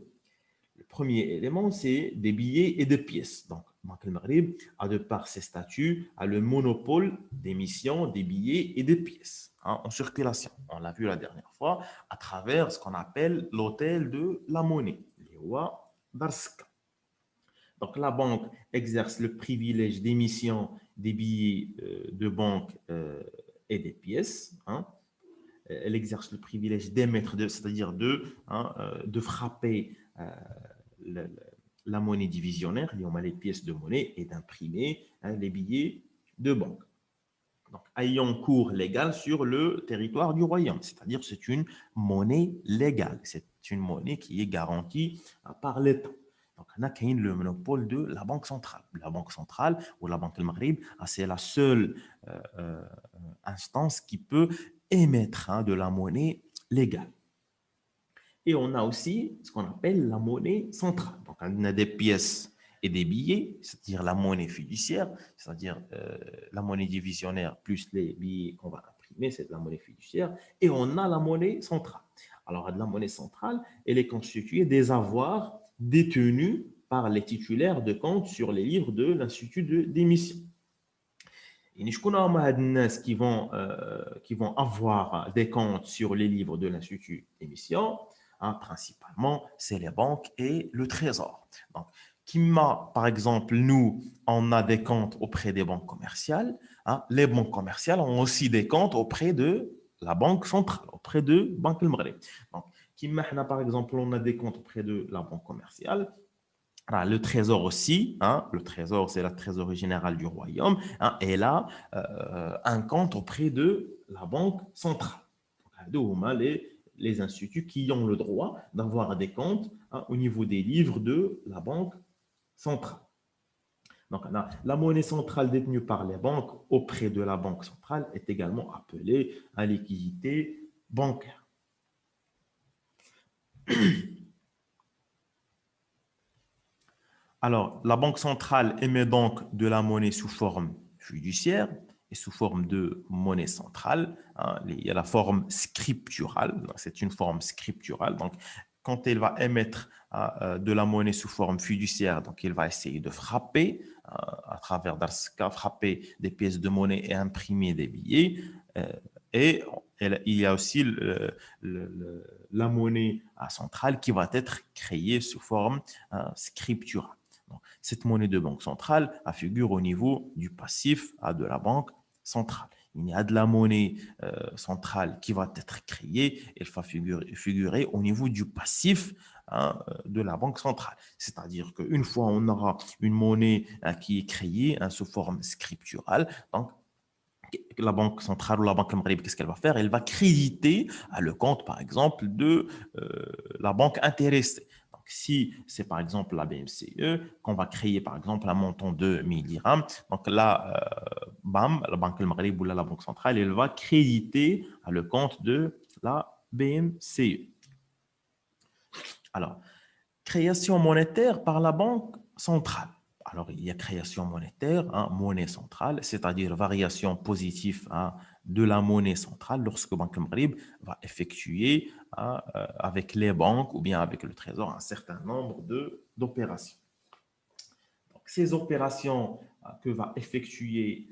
Le premier élément, c'est des billets et des pièces. Donc, Banque El Maghreb a, de par ses statuts, a le monopole d'émission des billets et des pièces en circulation. On l'a vu la dernière fois à travers ce qu'on appelle l'hôtel de la monnaie, les rois d'Arska. Donc, la banque exerce le privilège d'émission des billets de banque et des pièces. Elle exerce le privilège d'émettre, c'est-à-dire de frapper la, la monnaie divisionnaire, les pièces de monnaie, et d'imprimer les billets de banque. Donc, ayant cours légal sur le territoire du royaume, c'est-à-dire c'est une monnaie légale, c'est une monnaie qui est garantie par l'État. Donc, on a le monopole de la Banque centrale. La Banque centrale ou la Banque El Maghreb, c'est la seule instance qui peut émettre de la monnaie légale. Et on a aussi ce qu'on appelle la monnaie centrale. Donc, on a des pièces et des billets, c'est-à-dire la monnaie fiduciaire, c'est-à-dire la monnaie divisionnaire plus les billets qu'on va imprimer, c'est de la monnaie fiduciaire. Et on a la monnaie centrale. Alors, de la monnaie centrale, elle est constituée des avoirs détenus par les titulaires de comptes sur les livres de l'Institut d'émission. يعني شكون هما هاد الناس qui vont avoir des comptes sur les livres de l'Institut d'émission, hein, principalement, c'est les banques et le trésor. Donc, par exemple, nous, on a des comptes auprès des banques commerciales. Hein, les banques commerciales ont aussi des comptes auprès de la banque centrale, auprès de Banque El Maghreb. Donc, par exemple, on a des comptes auprès de la banque commerciale. Alors, le trésor aussi, hein, le trésor, c'est la trésorerie générale du royaume, hein, et là, un compte auprès de la banque centrale. Donc, les instituts qui ont le droit d'avoir des comptes, hein, au niveau des livres de la banque centrale. Donc, la monnaie centrale détenue par les banques auprès de la banque centrale est également appelée à liquidité bancaire. Alors, la Banque centrale émet donc de la monnaie sous forme fiduciaire et sous forme de monnaie centrale. Hein. Il y a la forme scripturale, c'est une forme scripturale. Donc, quand elle va émettre de la monnaie sous forme fiduciaire, donc il va essayer de frapper à travers Darska, frapper des pièces de monnaie et imprimer des billets. Et il y a aussi la monnaie centrale qui va être créée sous forme scripturale. Donc, cette monnaie de banque centrale figure au niveau du passif de la banque centrale. Il y a de la monnaie centrale qui va être créée, elle va figurer au niveau du passif de la banque centrale. C'est-à-dire qu'une fois on aura une monnaie qui est créée sous forme scripturale, donc la banque centrale ou la banque Maghreb, qu'est-ce qu'elle va faire? Elle va créditer le compte, par exemple, de la banque intéressée. Donc, si c'est par exemple la BMCE, qu'on va créer par exemple un montant de 1000 dirhams, donc là, bam, la banque Maghreb ou la banque centrale, elle va créditer le compte de la BMCE. Alors, création monétaire par la banque centrale. Alors, il y a création monétaire, hein, monnaie centrale, c'est-à-dire variation positive de la monnaie centrale lorsque Banque Maghreb va effectuer avec les banques ou bien avec le trésor un certain nombre d'opérations. Donc, ces opérations que va effectuer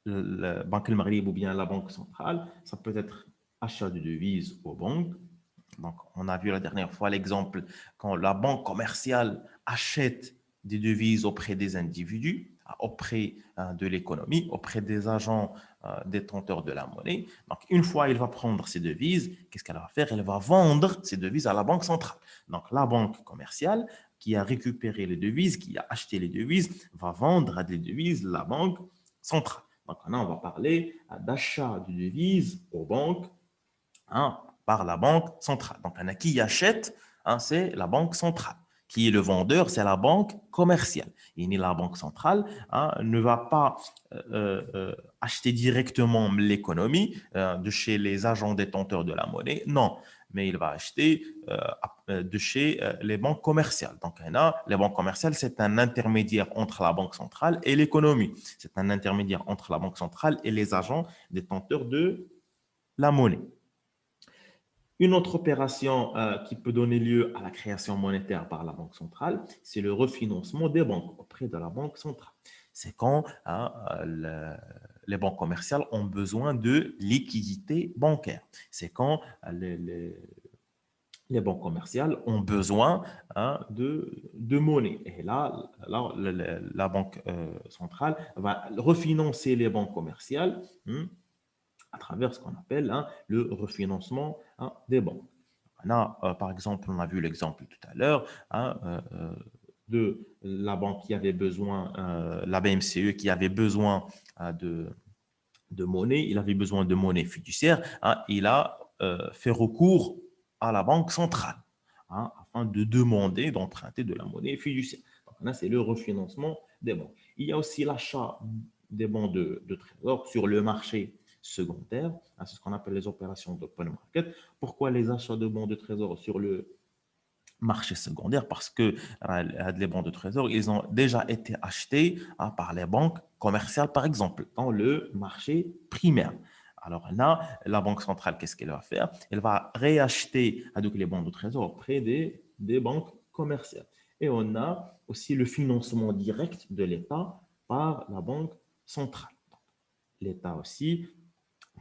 le Banque Maghreb ou bien la Banque centrale, ça peut être achat de devises aux banques. Donc, on a vu la dernière fois l'exemple quand la banque commerciale achète des devises auprès des individus, auprès de l'économie, auprès des agents détenteurs de la monnaie. Donc, une fois il va prendre ces devises, qu'est-ce qu'elle va faire? Elle va vendre ces devises à la banque centrale. Donc, la banque commerciale qui a récupéré les devises, qui a acheté les devises, va vendre des devises à la banque centrale. Donc, là, on va parler d'achat de devises aux banques, hein, par la banque centrale. Donc, qui achète, hein, c'est la banque centrale. Qui est le vendeur, c'est la banque commerciale. Et la banque centrale hein, ne va pas acheter directement l'économie de chez les agents détenteurs de la monnaie. Non, mais il va acheter de chez les banques commerciales. Donc, les banques commerciales, c'est un intermédiaire entre la banque centrale et l'économie. C'est un intermédiaire entre la banque centrale et les agents détenteurs de la monnaie. Une autre opération qui peut donner lieu à la création monétaire par la Banque centrale, c'est le refinancement des banques auprès de la Banque centrale. C'est quand les banques commerciales ont besoin de liquidités bancaires. C'est quand les banques commerciales ont besoin de monnaie. Et la Banque centrale va refinancer les banques commerciales à travers ce qu'on appelle le refinancement des banques. Par exemple, on a vu l'exemple tout à l'heure de la banque qui avait besoin, la BMCE qui avait besoin de monnaie, il avait besoin de monnaie fiduciaire, il a fait recours à la banque centrale afin de demander d'emprunter de la monnaie fiduciaire. Donc là, c'est le refinancement des banques. Il y a aussi l'achat des bons de trésor sur le marché secondaire. C'est ce qu'on appelle les opérations d'open market. Pourquoi les achats de bons de trésor sur le marché secondaire? Parce que les bons de trésor, ils ont déjà été achetés par les banques commerciales, par exemple, dans le marché primaire. Alors là, la Banque centrale, qu'est-ce qu'elle va faire? Elle va réacheter les bons de trésor auprès des banques commerciales. Et on a aussi le financement direct de l'État par la Banque centrale. L'État aussi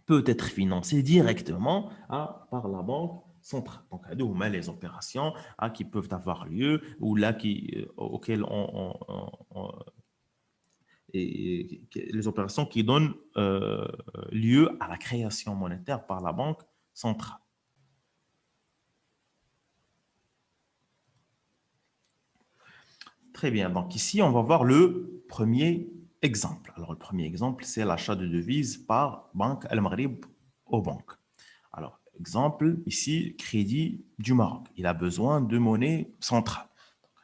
peut être financé directement par la Banque centrale. Donc, les opérations qui peuvent avoir lieu ou là auxquelles les opérations qui donnent lieu à la création monétaire par la Banque centrale. Très bien. Donc ici, on va voir le premier exemple. Alors, le premier exemple, c'est l'achat de devises par Banque Al Maghrib aux banques. Alors, exemple, ici, crédit du Maroc. Il a besoin de monnaie centrale.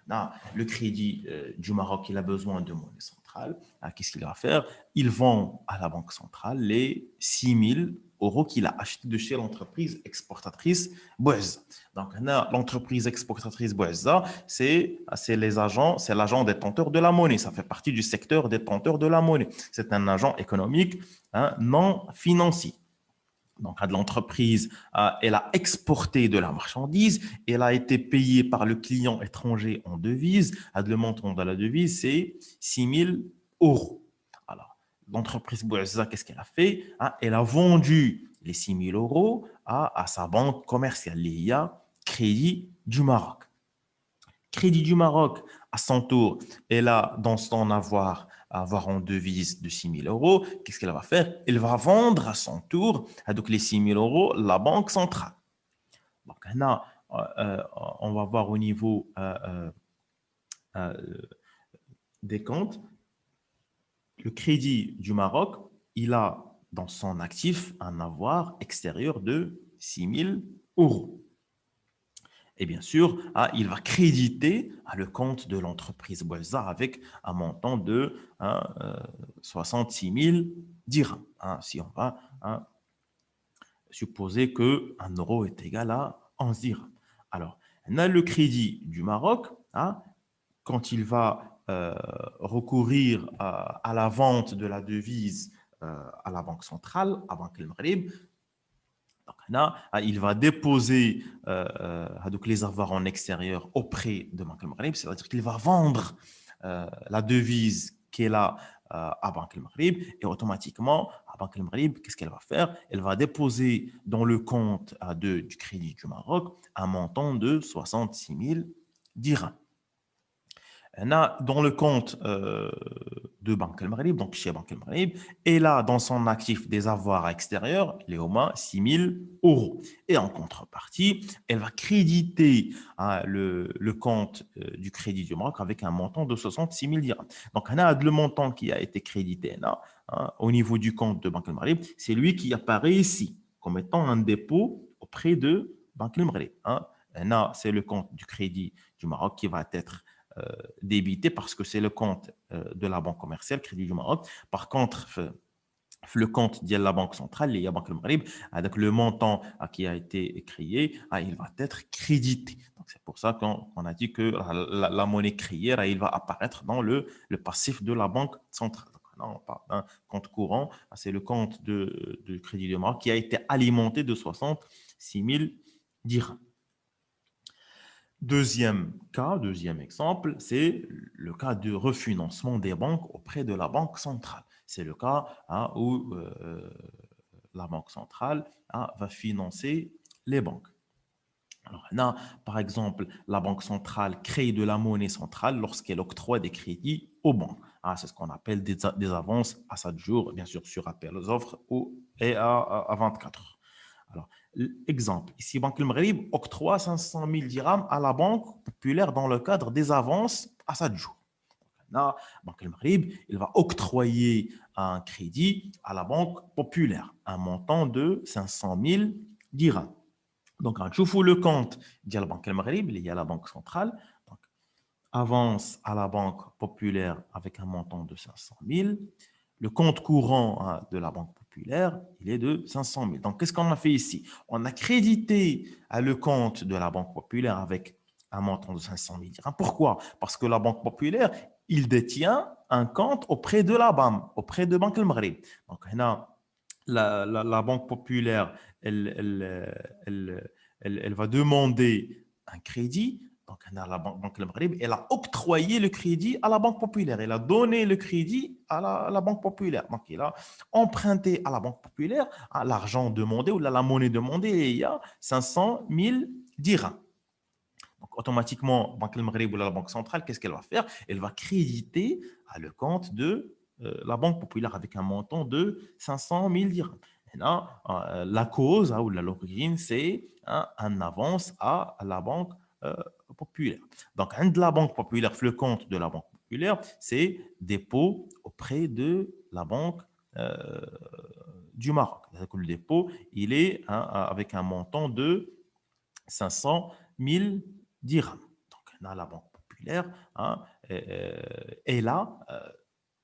Là, le crédit du Maroc, il a besoin de monnaie centrale. Qu'est-ce qu'il va faire? Il vend à la Banque centrale les 6 000 € qu'il a achetés de chez l'entreprise exportatrice Bouezza. Donc, l'entreprise exportatrice Bouezza, c'est l'agent détenteur de la monnaie. Ça fait partie du secteur détenteur de la monnaie. C'est un agent économique non financier. Donc, l'entreprise, elle a exporté de la marchandise, elle a été payée par le client étranger en devise. Le montant de la devise, c'est 6 000 €. Alors, l'entreprise Bouezza, qu'est-ce qu'elle a fait? Elle a vendu les 6 000 € à sa banque commerciale, l'IA Crédit du Maroc. Crédit du Maroc, à son tour, elle a dans son avoir en devise de 6 000 €. Qu'est-ce qu'elle va faire? Elle va vendre à son tour, donc les 6 000 € la Banque centrale. Donc là, on va voir au niveau euh, des comptes. Le Crédit du Maroc, il a dans son actif un avoir extérieur de 6 000 €. Et bien sûr, il va créditer le compte de l'entreprise Bouezza avec un montant de 66 000 dirhams. Si on va supposer qu'un euro est égal à 11 dirhams. Alors, on a le crédit du Maroc, quand il va recourir à la vente de la devise à la Banque centrale, à Banque El Maghrib. Donc là, il va déposer donc les avoirs en extérieur auprès de Banque El Maghrib, c'est-à-dire qu'il va vendre la devise qu'elle a à Banque El Maghrib et automatiquement, à Banque El Maghrib, qu'est-ce qu'elle va faire? Elle va déposer dans le compte du Crédit du Maroc un montant de 66 000 dirhams. Dans le compte de Banque El Maghrib, donc chez Banque El Maghrib, et là, dans son actif des avoirs extérieurs, il est au moins 6 000 €. Et en contrepartie, elle va créditer le compte du Crédit du Maroc avec un montant de 66 000 dirhams. Donc, on a le montant qui a été crédité au niveau du compte de Banque El Maghrib, c'est lui qui apparaît ici comme étant un dépôt auprès de Banque El Maghrib. C'est le compte du Crédit du Maroc qui va être débité parce que c'est le compte de la banque commerciale, Crédit du Maroc. Par contre, le compte de la banque centrale, il y a Banque El Maghrib, donc le montant qui a été créé, il va être crédité. Donc c'est pour ça qu'on a dit que la monnaie créée, il va apparaître dans le passif de la banque centrale. Donc, là, on parle d'un compte courant, c'est le compte de Crédit du Maroc qui a été alimenté de 66 000 dirhams. Deuxième exemple, c'est le cas de refinancement des banques auprès de la Banque centrale. C'est le cas où la Banque centrale va financer les banques. Alors, là, par exemple, la Banque centrale crée de la monnaie centrale lorsqu'elle octroie des crédits aux banques. C'est ce qu'on appelle des avances à 7 jours, bien sûr, sur appel aux offres et à 24 heures. Alors, exemple, ici, Banque El Maghrib octroie 500 000 dirhams à la Banque populaire dans le cadre des avances à 7 jours. Là, Banque El Maghrib, il va octroyer un crédit à la Banque populaire, un montant de 500 000 dirhams. Donc, quand je fous le compte de la Banque El Maghrib, il y a la Banque centrale, donc, avance à la Banque populaire avec un montant de 500 000. Le compte courant de la Banque populaire, il est de 500 000. Donc, qu'est-ce qu'on a fait ici? On a crédité le compte de la Banque populaire avec un montant de 500 000 dirhams. Pourquoi? Parce que la Banque populaire, il détient un compte auprès de la BAM, auprès de Banque El Maghrib. Donc, la Banque populaire, elle va demander un crédit Donc, la Banque El Maghreb, elle a octroyé le crédit à la Banque Populaire. Elle a donné le crédit à la Banque Populaire. Donc, il a emprunté à la Banque Populaire l'argent demandé ou la monnaie demandée. Et il y a 500 000 dirhams. Donc, automatiquement, Banque El Maghreb ou la Banque centrale, qu'est-ce qu'elle va faire? Elle va créditer le compte de la Banque Populaire avec un montant de 500 000 dirhams. Maintenant, la cause ou l'origine, c'est un avance à la Banque euh, Populaire. Donc, un de la Banque Populaire, le compte de la Banque Populaire, c'est dépôt auprès de la Banque euh, du Maroc. Le dépôt, il est avec un montant de 500 000 dirhams. Donc, on a la Banque Populaire, elle a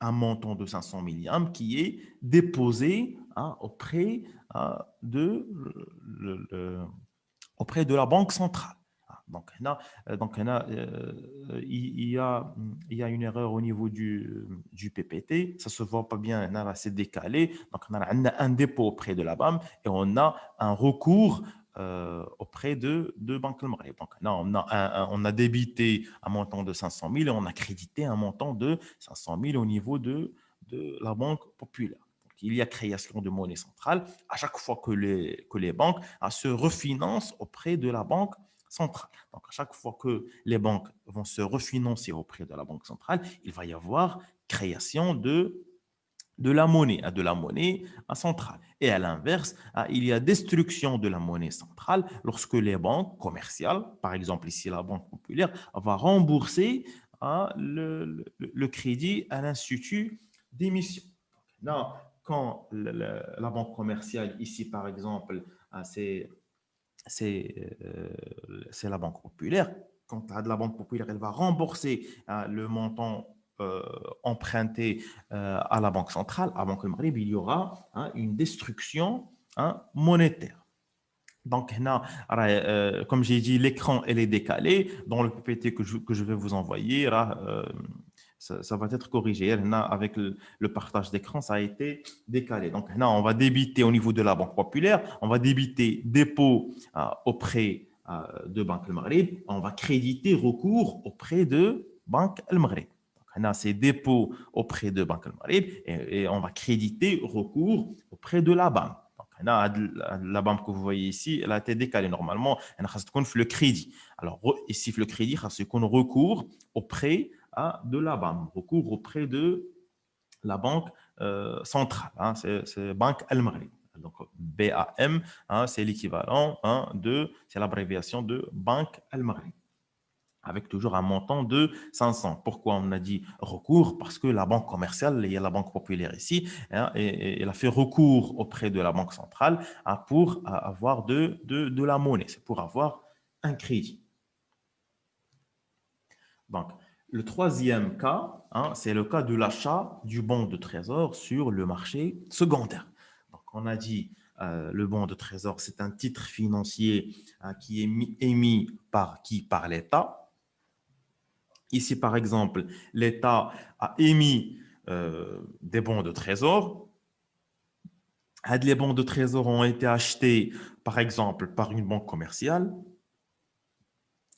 un montant de 500 000 dirhams qui est déposé auprès, de, auprès de la Banque centrale. Il y a une erreur au niveau du PPT. Ça ne se voit pas bien, là, c'est décalé. Donc, on a un dépôt auprès de la BAM et on a un recours auprès de Banque El Maghreb. Donc, là, on a débité un montant de 500 000 et on a crédité un montant de 500 000 au niveau de la Banque Populaire. Donc, il y a création de monnaie centrale à chaque fois que les banques se refinancent auprès de la Banque centrale. Donc, à chaque fois que les banques vont se refinancer auprès de la Banque centrale, il va y avoir création de la monnaie centrale. Et à l'inverse, il y a destruction de la monnaie centrale lorsque les banques commerciales, par exemple ici la Banque Populaire, va rembourser le crédit à l'institut d'émission. Là, quand la banque commerciale, ici par exemple, c'est c'est la Banque Populaire. Quand la Banque Populaire, elle va rembourser le montant emprunté à la Banque centrale, à Banque Maghreb, il y aura une destruction monétaire. Donc, là, comme j'ai dit, l'écran elle est décalé. Dans le PPT que je vais vous envoyer, là, ça va être corrigé. Là, avec le partage d'écran, ça a été décalé. Donc, là, on va débiter au niveau de la Banque Populaire, on va débiter dépôt auprès de Banque El Maghreb, on va créditer recours auprès de Banque El Maghreb. Donc, c'est dépôt auprès de Banque El Maghreb et on va créditer recours auprès de la banque. La banque que vous voyez ici, elle a été décalée normalement. Elle a le crédit. Alors, ici, le crédit, c'est qu'on recourt auprès de la banque, recourt auprès de la banque centrale. C'est Banque El Maghreb. Donc, BAM, c'est l'équivalent c'est l'abréviation de Banque El Maghreb avec toujours un montant de 500. Pourquoi on a dit recours? Parce que la banque commerciale, il y a la banque populaire ici, et elle a fait recours auprès de la banque centrale pour avoir de la monnaie, c'est pour avoir un crédit. Donc, le troisième cas, c'est le cas de l'achat du bon de trésor sur le marché secondaire. Donc, on a dit le bon de trésor, c'est un titre financier qui est émis par qui? Par l'État. Ici, par exemple, l'État a émis des bons de trésor. Les bons de trésor ont été achetés, par exemple, par une banque commerciale.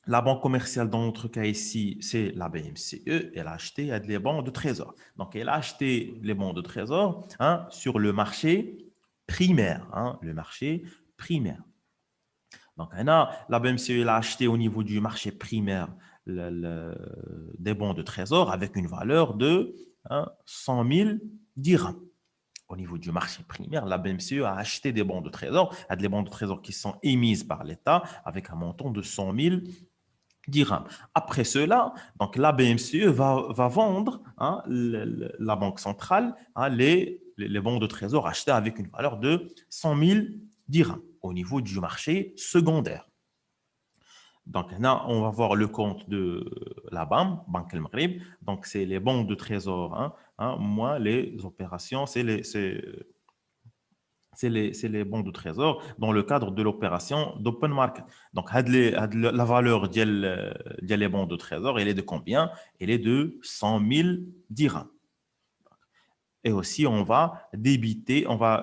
La banque commerciale, dans notre cas ici, c'est la BMCE. Elle a acheté les bons de trésor. Donc, elle a acheté les bons de trésor sur le marché primaire. Le marché primaire. Donc, la BMCE l'a acheté au niveau du marché primaire des bons de trésor avec une valeur de 100 000 dirhams. Au niveau du marché primaire, la BMCE a acheté des bons de trésor, des bons de trésor qui sont émises par l'État avec un montant de 100 000 dirhams. Après cela, donc la BMCE va vendre la banque centrale les bons de trésor achetés avec une valeur de 100 000 dirhams au niveau du marché secondaire. Donc là, on va voir le compte de la BAM, Banque El Maghreb. Donc, c'est les bons de trésor. Moi, les opérations, c'est les bons de trésor dans le cadre de l'opération d'open market. Donc, la valeur des bons de trésor, elle est de combien? Elle est de 100 000 dirhams. Et aussi, on va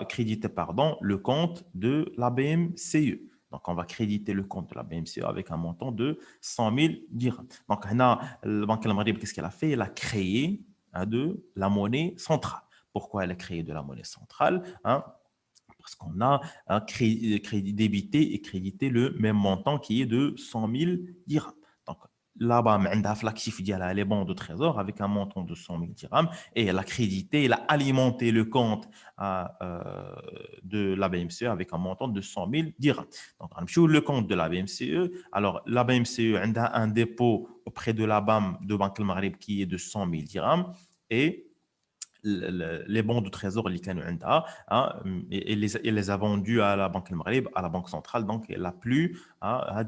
créditer, pardon, le compte de la BMCE. Donc, on va créditer le compte de la BMCE avec un montant de 100 000 dirhams. Donc, la Banque Al Maghrib, qu'est-ce qu'elle a fait? Elle a créé de la monnaie centrale. Pourquoi elle a créé de la monnaie centrale? Parce qu'on a crédit débité et crédité le même montant qui est de 100 000 dirhams. Donc, là-bas, on a l'actif d'IALA, les bons de trésor avec un montant de 100 000 dirhams et elle a crédité, elle a alimenté le compte de la BMCE avec un montant de 100 000 dirhams. Donc, on a le compte de la BMCE. Alors, la BMCE a un dépôt auprès de la BAM de Banque Al Maghrib qui est de 100 000 dirhams et les bons de trésor et les a vendus à la Banque Al Maghrib, à la Banque centrale, donc elle n'a plus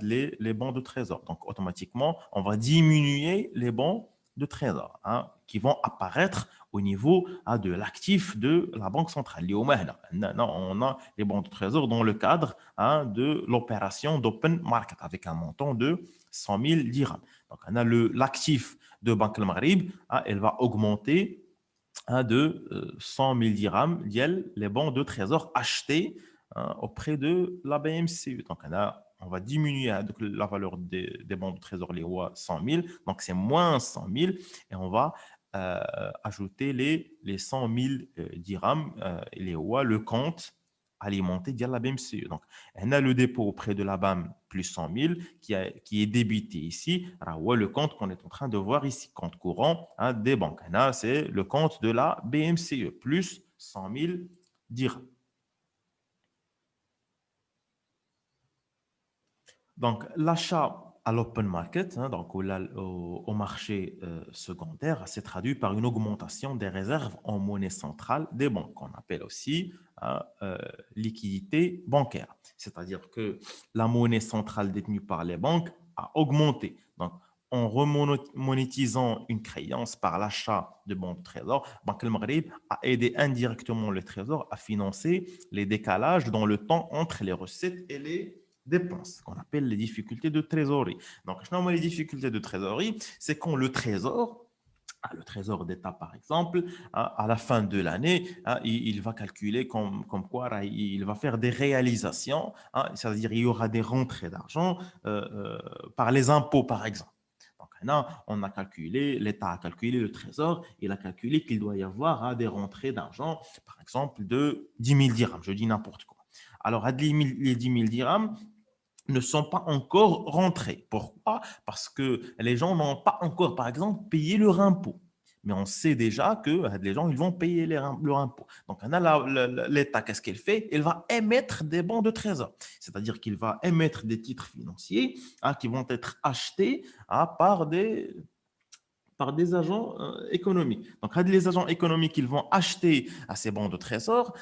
les bons de trésor. Donc automatiquement, on va diminuer les bons de trésor qui vont apparaître au niveau de l'actif de la Banque centrale. On a les bons de trésor dans le cadre de l'opération d'open market avec un montant de 100 000 dirhams. Donc on a l'actif de Banque Al Maghrib, elle va augmenter de 100 000 dirhams, les bons de trésor achetés auprès de la BMCE. Donc, on va diminuer la valeur des bons de trésor, les rois 100 000. Donc, c'est moins 100 000 et on va ajouter les 100 000 dirhams, les rois, le compte alimenté via la BMCE. Donc, on a le dépôt auprès de la BAM plus 100 000 qui est débité ici. Alors, le compte qu'on est en train de voir ici, compte courant des banques. C'est le compte de la BMCE plus 100 000 dirhams. Donc, l'achat à l'open market, donc au marché secondaire, s'est traduit par une augmentation des réserves en monnaie centrale des banques, qu'on appelle aussi liquidité bancaire. C'est-à-dire que la monnaie centrale détenue par les banques a augmenté. Donc, en remonétisant une créance par l'achat de bons de trésor, Banque Al Maghrib a aidé indirectement le trésor à financer les décalages dans le temps entre les recettes et les dépenses, qu'on appelle les difficultés de trésorerie. Donc, les difficultés de trésorerie, c'est quand le trésor d'État, par exemple, à la fin de l'année, il va calculer comme quoi il va faire des réalisations, c'est-à-dire il y aura des rentrées d'argent par les impôts, par exemple. Donc, on a calculé, l'État a calculé le trésor, il a calculé qu'il doit y avoir des rentrées d'argent, par exemple, de 10 000 dirhams, je dis n'importe quoi. Alors, les 10 000 dirhams, ne sont pas encore rentrés. Pourquoi? Parce que les gens n'ont pas encore, par exemple, payé leur impôt. Mais on sait déjà que les gens ils vont payer leur impôt. Donc, l'État, qu'est-ce qu'il fait? Il va émettre des bons de trésor. C'est-à-dire qu'il va émettre des titres financiers qui vont être achetés par des agents économiques. Donc, les agents économiques, ils vont acheter ces bons de trésor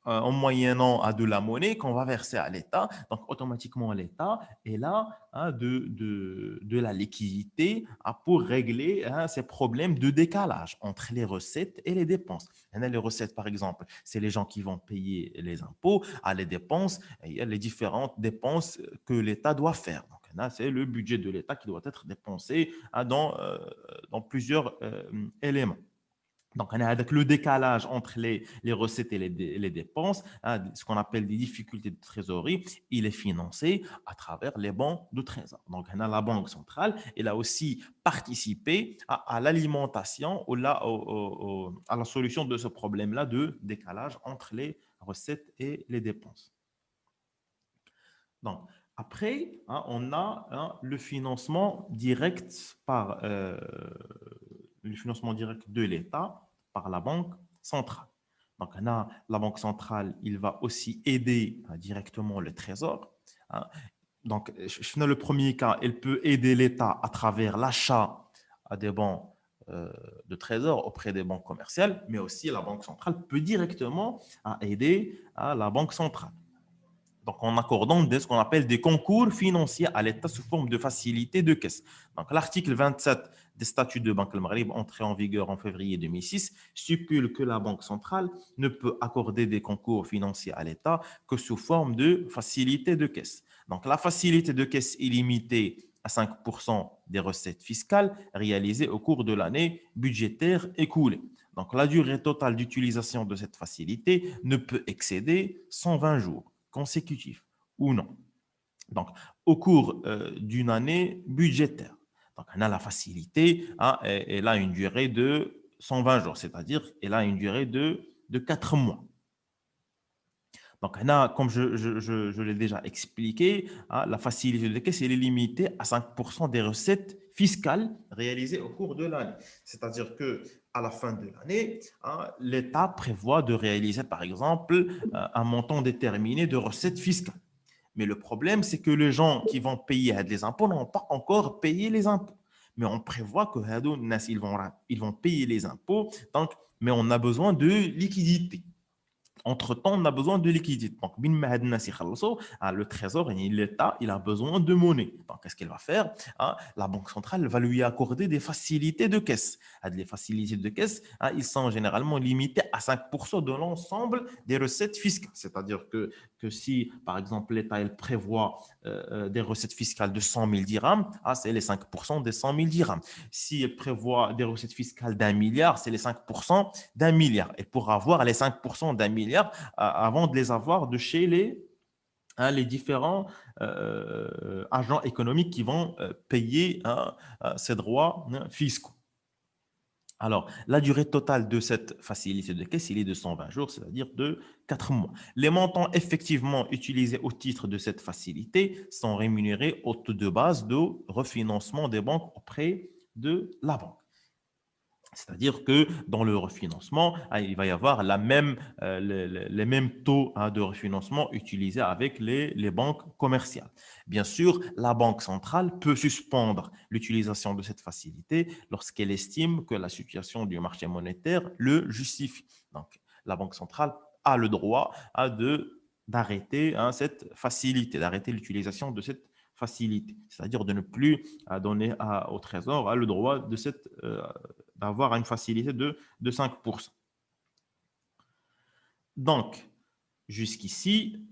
en moyennant de la monnaie qu'on va verser à l'État. Donc, automatiquement, l'État est là de la liquidité pour régler ces problèmes de décalage entre les recettes et les dépenses. Les recettes, par exemple, c'est les gens qui vont payer les impôts. À les dépenses, il y a les différentes dépenses que l'État doit faire. Donc, c'est le budget de l'État qui doit être dépensé dans plusieurs éléments. Donc, on a avec le décalage entre les recettes et les dépenses, ce qu'on appelle des difficultés de trésorerie, il est financé à travers les bons de trésor. Donc, on a la Banque centrale, elle a aussi participé à l'alimentation à la solution de ce problème-là de décalage entre les recettes et les dépenses. Donc, après, on a le financement direct le financement direct de l'État par la Banque centrale. Donc, on a la Banque centrale, il va aussi aider directement le Trésor. Donc, dans le premier cas, elle peut aider l'État à travers l'achat des bons de trésor auprès des banques commerciales, mais aussi la Banque centrale peut directement aider la Banque centrale. Donc, en accordant ce qu'on appelle des concours financiers à l'État sous forme de facilité de caisse. Donc, l'article 27 des statuts de Banque Al Maghrib, entré en vigueur en février 2006, stipule que la Banque centrale ne peut accorder des concours financiers à l'État que sous forme de facilité de caisse. Donc, la facilité de caisse est limitée à 5% des recettes fiscales réalisées au cours de l'année budgétaire écoulée. Donc, la durée totale d'utilisation de cette facilité ne peut excéder 120 jours consécutifs ou non. Donc, au cours d'une année budgétaire. Donc, on a la facilité, hein, elle a une durée de 120 jours, c'est-à-dire elle a une durée de 4 mois. Donc, on a, comme je l'ai déjà expliqué, hein, la facilité de caisse elle est limitée à 5% des recettes fiscales réalisées au cours de l'année. C'est-à-dire que à la fin de l'année, hein, l'État prévoit de réaliser, par exemple, un montant déterminé de recettes fiscales. Mais le problème, c'est que les gens qui vont payer les impôts n'ont pas encore payé les impôts. Mais on prévoit que ils vont payer les impôts, donc, mais on a besoin de liquidité. Entre-temps, on a besoin de liquidité. Donc, le trésor, l'État, il a besoin de monnaie. Donc, qu'est-ce qu'il va faire? Hein, la Banque centrale va lui accorder des facilités de caisse. Les facilités de caisse, hein, ils sont généralement limités à 5% de l'ensemble des recettes fiscales. C'est-à-dire que si, par exemple, l'État il prévoit des recettes fiscales de 100 000 dirhams, c'est les 5% des 100 000 dirhams. S'il prévoit des recettes fiscales d'1 milliard, c'est les 5% d'1 milliard. Et pour avoir les 5% d'1 milliard, avant de les avoir de chez les différents agents économiques qui vont payer ces droits fiscaux. Alors, la durée totale de cette facilité de caisse, il est de 120 jours, c'est-à-dire de 4 mois. Les montants effectivement utilisés au titre de cette facilité sont rémunérés au taux de base de refinancement des banques auprès de la banque. C'est-à-dire que dans le refinancement, il va y avoir les mêmes taux de refinancement utilisés avec les banques commerciales. Bien sûr, la Banque centrale peut suspendre l'utilisation de cette facilité lorsqu'elle estime que la situation du marché monétaire le justifie. Donc, la Banque centrale a le droit d'arrêter cette facilité, d'arrêter l'utilisation de cette facilité, c'est-à-dire de ne plus donner au Trésor le droit d'avoir une facilité de 5%. Donc, jusqu'ici,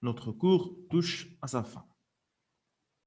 notre cours touche à sa fin.